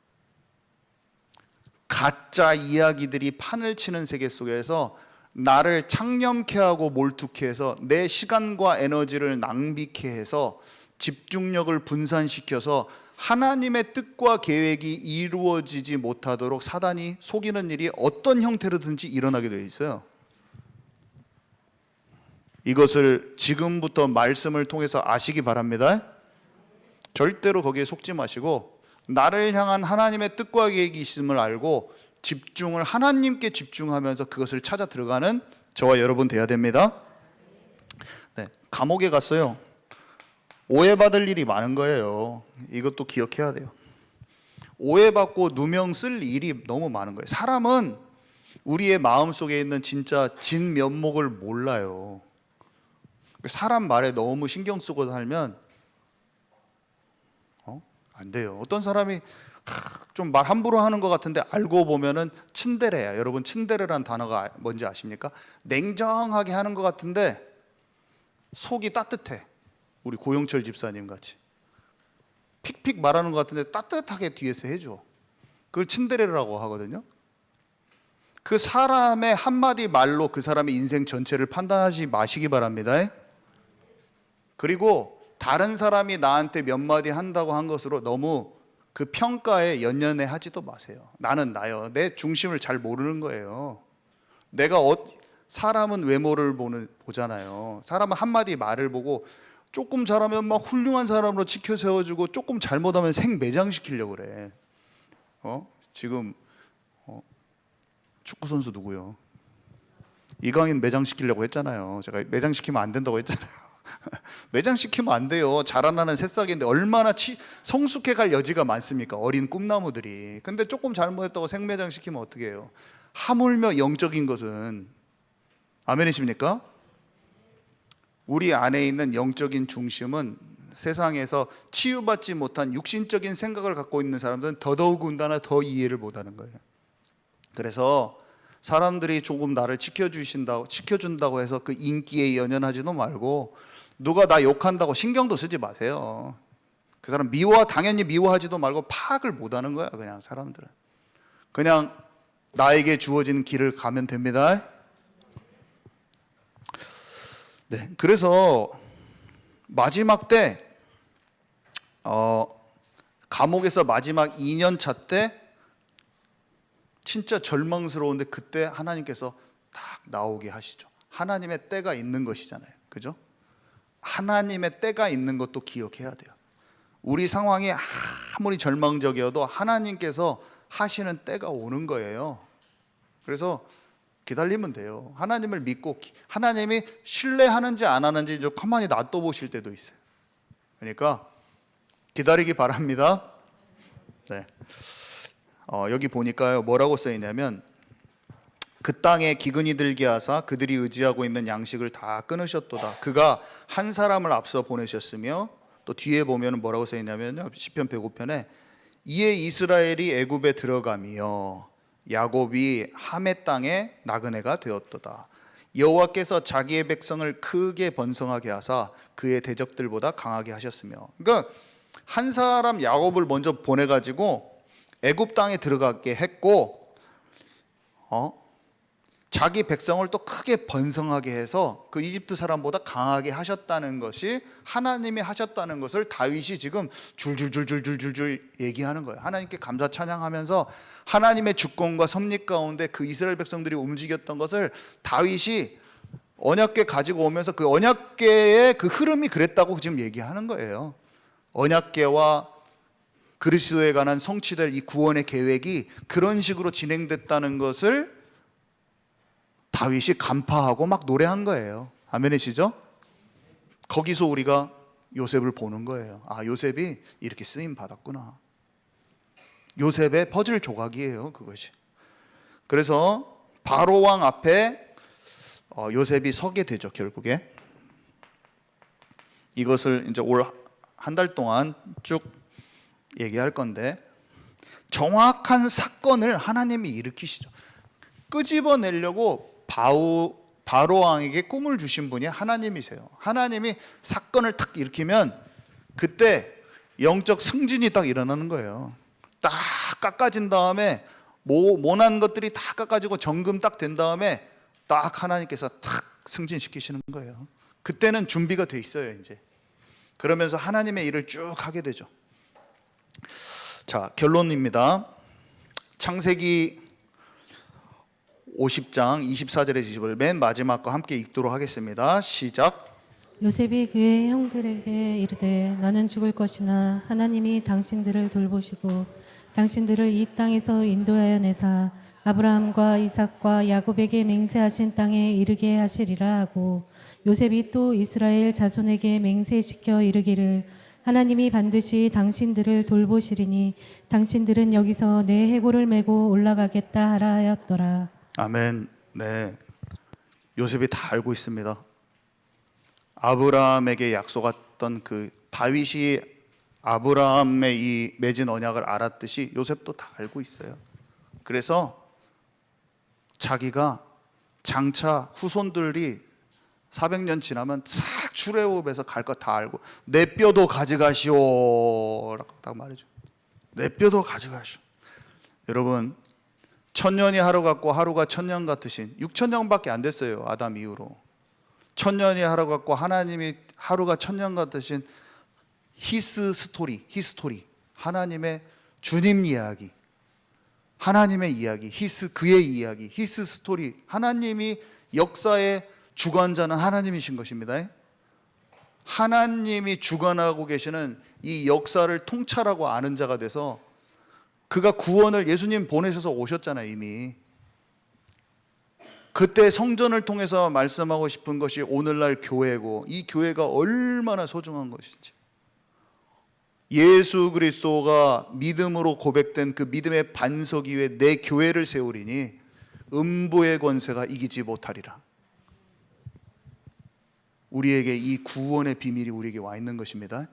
가짜 이야기들이 판을 치는 세계 속에서 나를 창념케 하고 몰두케 해서 내 시간과 에너지를 낭비케 해서 집중력을 분산시켜서 하나님의 뜻과 계획이 이루어지지 못하도록 사단이 속이는 일이 어떤 형태로든지 일어나게 되어 있어요. 이것을 지금부터 말씀을 통해서 아시기 바랍니다. 절대로 거기에 속지 마시고 나를 향한 하나님의 뜻과 계획이 있음을 알고 집중을 하나님께 집중하면서 그것을 찾아 들어가는 저와 여러분 돼야 됩니다. 네, 감옥에 갔어요. 오해받을 일이 많은 거예요. 이것도 기억해야 돼요. 오해받고 누명 쓸 일이 너무 많은 거예요. 사람은 우리의 마음속에 있는 진짜 진 면목을 몰라요. 사람 말에 너무 신경 쓰고 살면 안 돼요. 어떤 사람이 좀 말 함부로 하는 것 같은데 알고 보면은 츤데레야. 여러분 츤데레란 단어가 뭔지 아십니까? 냉정하게 하는 것 같은데 속이 따뜻해. 우리 고영철 집사님 같이 픽픽 말하는 것 같은데 따뜻하게 뒤에서 해줘. 그걸 츤데레라고 하거든요. 그 사람의 한마디 말로 그 사람의 인생 전체를 판단하지 마시기 바랍니다. 그리고 다른 사람이 나한테 몇 마디 한다고 한 것으로 너무 그 평가에 연연해 하지도 마세요. 나는 나요. 내 중심을 잘 모르는 거예요. 내가 사람은 외모를 보잖아요. 사람은 한마디 말을 보고 조금 잘하면 막 훌륭한 사람으로 치켜 세워주고 조금 잘못하면 생매장시키려고 그래. 지금 축구 선수 누구요? 이강인 매장시키려고 했잖아요. 제가 매장시키면 안 된다고 했잖아요. 매장시키면 안 돼요. 자라나는 새싹인데 얼마나 성숙해 갈 여지가 많습니까? 어린 꿈나무들이. 근데 조금 잘못했다고 생매장시키면 어떻게 해요? 하물며 영적인 것은, 아멘이십니까? 우리 안에 있는 영적인 중심은 세상에서 치유받지 못한 육신적인 생각을 갖고 있는 사람들은 더더욱은다나 더 이해를 못하는 거예요. 그래서 사람들이 조금 나를 지켜준다고 해서 그 인기에 연연하지도 말고 누가 나 욕한다고 신경도 쓰지 마세요. 그 사람 당연히 미워하지도 말고 파악을 못하는 거야. 그냥 사람들은 그냥 나에게 주어진 길을 가면 됩니다. 네, 그래서 마지막 때 감옥에서 마지막 2년 차 때 진짜 절망스러운데 그때 하나님께서 딱 나오게 하시죠. 하나님의 때가 있는 것이잖아요. 그죠? 하나님의 때가 있는 것도 기억해야 돼요. 우리 상황이 아무리 절망적이어도 하나님께서 하시는 때가 오는 거예요. 그래서 기다리면 돼요. 하나님을 믿고 하나님이 신뢰하는지 안 하는지 좀 가만히 놔둬보실 때도 있어요. 그러니까 기다리기 바랍니다. 네. 여기 보니까요 뭐라고 써있냐면 그 땅에 기근이 들게 하사 그들이 의지하고 있는 양식을 다 끊으셨도다. 그가 한 사람을 앞서 보내셨으며, 또 뒤에 보면 뭐라고 써있냐면요, 시편 105편에 이에 이스라엘이 애굽에 들어가며 야곱이 함의 땅에 나그네가 되었도다. 여호와께서 자기의 백성을 크게 번성하게 하사 그의 대적들보다 강하게 하셨으며. 그러니까 한 사람 야곱을 먼저 보내가지고 애굽 땅에 들어가게 했고, 자기 백성을 또 크게 번성하게 해서 그 이집트 사람보다 강하게 하셨다는 것이, 하나님이 하셨다는 것을 다윗이 지금 줄줄줄줄줄줄 얘기하는 거예요. 하나님께 감사 찬양하면서 하나님의 주권과 섭리 가운데 그 이스라엘 백성들이 움직였던 것을 다윗이 언약궤 가지고 오면서 그 언약궤의 그 흐름이 그랬다고 지금 얘기하는 거예요. 언약궤와 그리스도에 관한 성취될 이 구원의 계획이 그런 식으로 진행됐다는 것을 다윗이 간파하고 막 노래한 거예요. 아멘이시죠? 거기서 우리가 요셉을 보는 거예요. 아, 요셉이 이렇게 쓰임 받았구나. 요셉의 퍼즐 조각이에요, 그것이. 그래서 바로 왕 앞에 요셉이 서게 되죠, 결국에. 이것을 이제 올 한 달 동안 쭉 얘기할 건데, 정확한 사건을 하나님이 일으키시죠. 끄집어내려고 바로 왕에게 꿈을 주신 분이 하나님이세요. 하나님이 사건을 탁 일으키면 그때 영적 승진이 딱 일어나는 거예요. 딱 깎아진 다음에 모난 것들이 다 깎아지고 정금 딱 된 다음에 딱 하나님께서 탁 승진시키시는 거예요. 그때는 준비가 돼 있어요. 이제 그러면서 하나님의 일을 쭉 하게 되죠. 자, 결론입니다. 창세기 50장 24절에서 25절 맨 마지막 거 함께 읽도록 하겠습니다. 시작. 요셉이 그의 형들에게 이르되 너는 죽을 것이나 하나님이 당신들을 돌보시고 당신들을 이 땅에서 인도하여 내사 아브라함과 이삭과 야곱에게 맹세하신 땅에 이르게 하시리라 하고 요셉이 또 이스라엘 자손에게 맹세시켜 이르기를 하나님이 반드시 당신들을 돌보시리니 당신들은 여기서 내 해골을 메고 올라가겠다 하라 하였더라. 아멘. 네, 요셉이 다 알고 있습니다. 아브라함에게 약속했던 그 다윗이 아브라함의 이 맺은 언약을 알았듯이 요셉도 다 알고 있어요. 그래서 자기가 장차 후손들이 400년 지나면 싹 출애굽해서 갈 것 다 알고 내 뼈도 가져가시오라고 딱 말해줘. 내 뼈도 가져가시오. 여러분, 1000년이 하루 같고 하루가 1000년 같으신 6000년밖에 안 됐어요. 아담 이후로 1000년이 하루 같고 하나님이 하루가 1000년 같으신 히스 스토리, 히스토리, 하나님의 주님 이야기, 하나님의 이야기, 히스 그의 이야기, 히스 스토리. 하나님이 역사의 주관자는 하나님이신 것입니다. 하나님이 주관하고 계시는 이 역사를 통찰하고 아는 자가 돼서 그가 구원을 예수님 보내셔서 오셨잖아요. 이미 그때 성전을 통해서 말씀하고 싶은 것이 오늘날 교회고 이 교회가 얼마나 소중한 것인지, 예수 그리스도가 믿음으로 고백된 그 믿음의 반석 위에 내 교회를 세우리니 음부의 권세가 이기지 못하리라. 우리에게 이 구원의 비밀이 우리에게 와 있는 것입니다.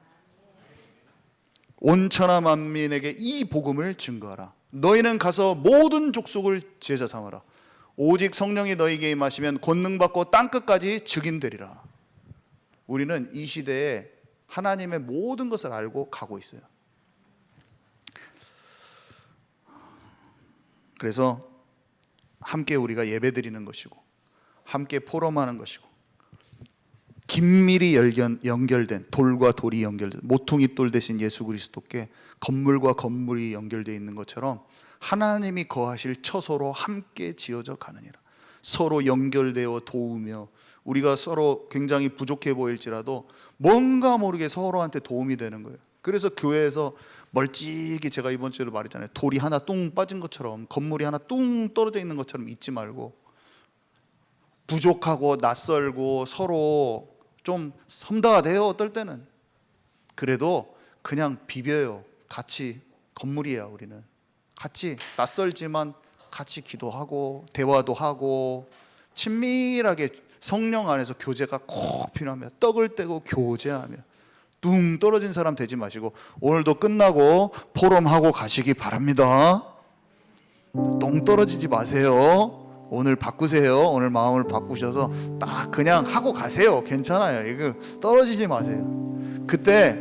온 천하 만민에게 이 복음을 증거하라. 너희는 가서 모든 족속을 제자 삼으라. 오직 성령이 너희에게 임하시면 권능받고 땅끝까지 증인되리라. 우리는 이 시대에 하나님의 모든 것을 알고 가고 있어요. 그래서 함께 우리가 예배드리는 것이고 함께 포럼하는 것이고 긴밀히 연결된 돌과 돌이 연결된 모퉁이 돌 대신 예수 그리스도께 건물과 건물이 연결되어 있는 것처럼 하나님이 거하실 처소로 함께 지어져 가느니라. 서로 연결되어 도우며 우리가 서로 굉장히 부족해 보일지라도 뭔가 모르게 서로한테 도움이 되는 거예요. 그래서 교회에서 멀찍이 제가 이번 주에도 말했잖아요. 돌이 하나 뚱 빠진 것처럼, 건물이 하나 뚱 떨어져 있는 것처럼 있지 말고 부족하고 낯설고 서로 좀 섬다해요. 어떨 때는 그래도 그냥 비벼요. 같이 건물이에요. 우리는 같이 낯설지만 같이 기도하고 대화도 하고 친밀하게 성령 안에서 교제가 꼭 필요합니다. 떡을 떼고 교제하며 뚱 떨어진 사람 되지 마시고 오늘도 끝나고 포럼하고 가시기 바랍니다. 똥 떨어지지 마세요. 오늘 바꾸세요. 오늘 마음을 바꾸셔서 딱 그냥 하고 가세요. 괜찮아요. 이거 떨어지지 마세요. 그때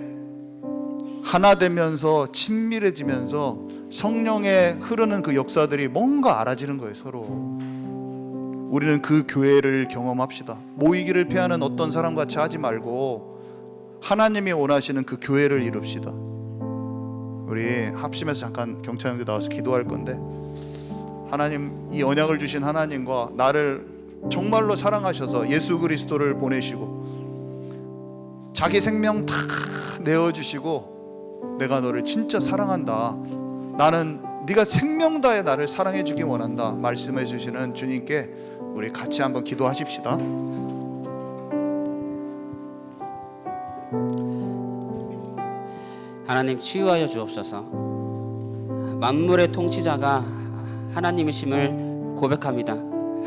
하나 되면서 친밀해지면서 성령의 흐르는 그 역사들이 뭔가 알아지는 거예요. 서로 우리는 그 교회를 경험합시다. 모이기를 피하는 어떤 사람 같이 하지 말고 하나님이 원하시는 그 교회를 이룹시다. 우리 합심해서 잠깐 경찰 형제 나와서 기도할 건데, 하나님, 이 언약을 주신 하나님과 나를 정말로 사랑하셔서 예수 그리스도를 보내시고 자기 생명 다 내어주시고 내가 너를 진짜 사랑한다, 나는 네가 생명 다해 나를 사랑해 주기 원한다 말씀해 주시는 주님께 우리 같이 한번 기도하십시다. 하나님, 치유하여 주옵소서. 만물의 통치자가 하나님이심을 고백합니다.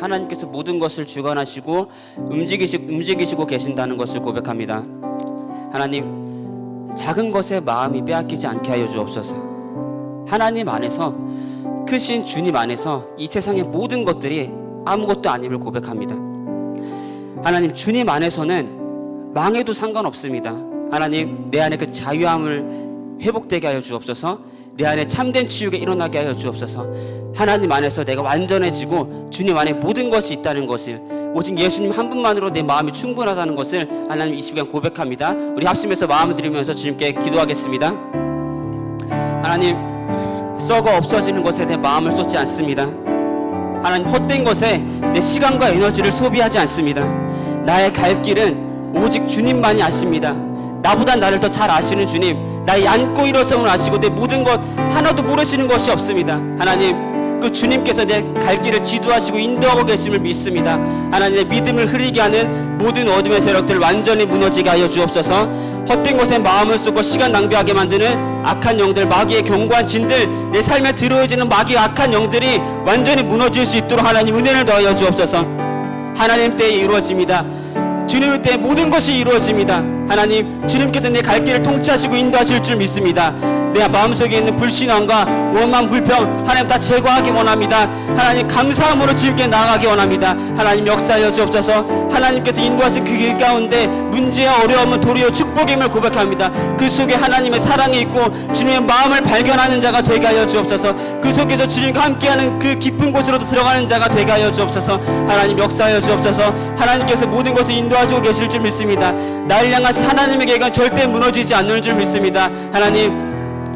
하나님께서 모든 것을 주관하시고 움직이시고 계신다는 것을 고백합니다. 하나님, 작은 것에 마음이 빼앗기지 않게 하여 주옵소서. 하나님 안에서, 크신 주님 안에서 이 세상의 모든 것들이 아무것도 아님을 고백합니다. 하나님, 주님 안에서는 망해도 상관없습니다. 하나님, 내 안에 그 자유함을 회복되게 하여 주옵소서. 내 안에 참된 치유가 일어나게 하여 주옵소서. 하나님 안에서 내가 완전해지고 주님 안에 모든 것이 있다는 것을, 오직 예수님 한 분만으로 내 마음이 충분하다는 것을 하나님 이 시간 고백합니다. 우리 합심해서 마음을 드리면서 주님께 기도하겠습니다. 하나님, 썩어 없어지는 것에 내 마음을 쏟지 않습니다. 하나님, 헛된 것에 내 시간과 에너지를 소비하지 않습니다. 나의 갈 길은 오직 주님만이 아십니다. 나보다 나를 더 잘 아시는 주님, 나의 앉고 일어섬을 아시고 내 모든 것 하나도 모르시는 것이 없습니다. 하나님, 그 주님께서 내 갈 길을 지도하시고 인도하고 계심을 믿습니다. 하나님의 믿음을 흐리게 하는 모든 어둠의 세력들 완전히 무너지게 하여 주옵소서. 헛된 것에 마음을 쏟고 시간 낭비하게 만드는 악한 영들, 마귀의 견고한 진들, 내 삶에 들어오지는 마귀의 악한 영들이 완전히 무너질 수 있도록 하나님 은혜를 더하여 주옵소서. 하나님 때에 이루어집니다. 주님 때에 모든 것이 이루어집니다. 하나님, 주님께서 내 갈 길을 통치하시고 인도하실 줄 믿습니다. 내 마음속에 있는 불신앙과 원망, 불평 하나님 다 제거하기 원합니다. 하나님, 감사함으로 주님께 나아가기 원합니다. 하나님, 역사하여 주옵소서. 하나님께서 인도하신 그 길 가운데 문제와 어려움은 도리어 축복임을 고백합니다. 그 속에 하나님의 사랑이 있고 주님의 마음을 발견하는 자가 되게 하여 주옵소서. 그 속에서 주님과 함께하는 그 깊은 곳으로도 들어가는 자가 되게 하여 주옵소서. 하나님, 역사하여 주옵소서. 하나님께서 모든 것을 인도하시고 계실 줄 믿습니다. 날 향하신 하나님의 계획은 절대 무너지지 않는 줄 믿습니다. 하나님,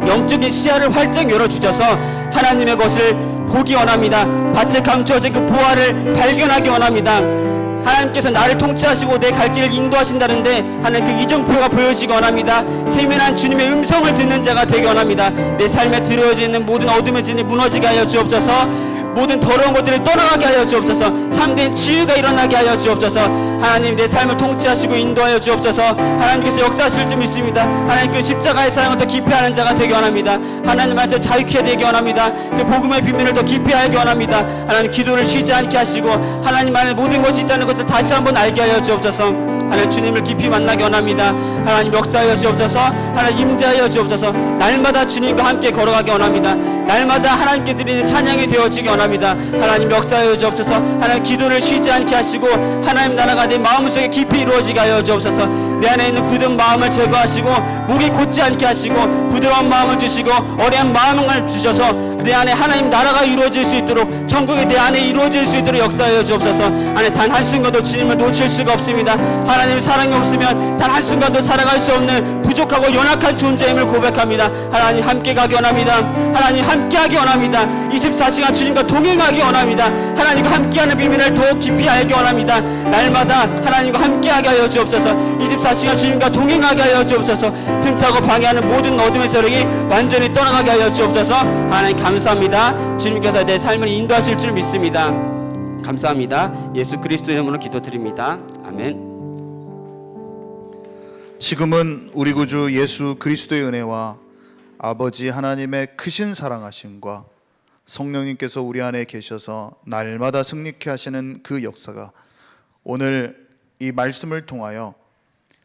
영적인 시야를 활짝 열어주셔서 하나님의 것을 보기 원합니다. 밭에 감추어진 그 보화를 발견하기 원합니다. 하나님께서 나를 통치하시고 내 갈 길을 인도하신다는데 하나님, 그 이정표가 보여지기 원합니다. 세밀한 주님의 음성을 듣는 자가 되기 원합니다. 내 삶에 들어져 있는 모든 어둠의 진이 무너지게 하여 주옵소서. 모든 더러운 것들을 떠나가게 하여 주옵소서. 참된 치유가 일어나게 하여 주옵소서. 하나님, 내 삶을 통치하시고 인도하여 주옵소서. 하나님께서 역사하실 줄 믿습니다. 하나님, 그 십자가의 사랑을 더 깊이 하는 자가 되기 원합니다. 하나님한테 자유케 되기 원합니다. 그 복음의 비밀을 더 깊이 알기 원합니다. 하나님, 기도를 쉬지 않게 하시고 하나님 안에 모든 것이 있다는 것을 다시 한번 알게 하여 주옵소서. 하나님, 주님을 깊이 만나기 원합니다. 하나님, 역사하여 주옵소서. 하나님, 임재하여 주옵소서. 날마다 주님과 함께 걸어가기 원합니다. 날마다 하나님께 드리는 찬양이 되어지기 원합니다. 하나님, 역사하여 주옵소서. 하나님, 기도를 쉬지 않게 하시고 하나님 나라가 내 마음속에 깊이 이루어지게 하여 주옵소서. 내 안에 있는 굳은 마음을 제거하시고 목이 곧지 않게 하시고 부드러운 마음을 주시고 어려운 마음을 주셔서 내 안에 하나님 나라가 이루어질 수 있도록, 천국이 내 안에 이루어질 수 있도록 역사하여 주옵소서. 안에 단 한순간도 주님을 놓칠 수가 없습니다. 하나님, 사랑이 없으면 단 한순간도 살아갈 수 없는 부족하고 연약한 존재임을 고백합니다. 하나님, 함께 가기 원합니다. 하나님, 함께 하기 원합니다. 24시간 주님과 동행하기 원합니다. 하나님과 함께하는 비밀을 더 깊이 알기 원합니다. 날마다 하나님과 함께하게 하여 주옵소서. 24시간 주님과 동행하게 하여 주옵소서. 틈타고 방해하는 모든 어둠의 세력이 완전히 떠나가게 하여 주옵소서. 하나님, 감사합니다. 주님께서 내 삶을 인도하실 줄 믿습니다. 감사합니다. 예수 그리스도의 이름으로 기도드립니다. 아멘. 지금은 우리 구주 예수 그리스도의 은혜와 아버지 하나님의 크신 사랑하심과 성령님께서 우리 안에 계셔서 날마다 승리케 하시는 그 역사가 오늘 이 말씀을 통하여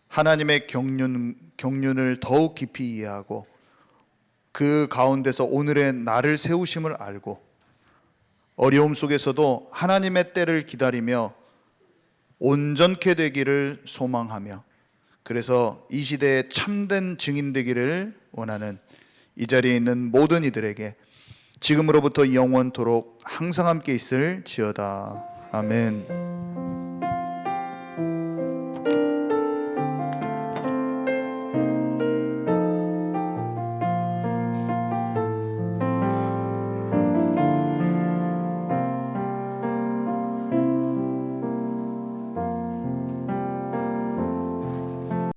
하나님의 경륜을 더욱 깊이 이해하고 그 가운데서 오늘의 나를 세우심을 알고 어려움 속에서도 하나님의 때를 기다리며 온전케 되기를 소망하며, 그래서 이 시대에 참된 증인 되기를 원하는 이 자리에 있는 모든 이들에게 지금으로부터 영원토록 항상 함께 있을지어다. 아멘.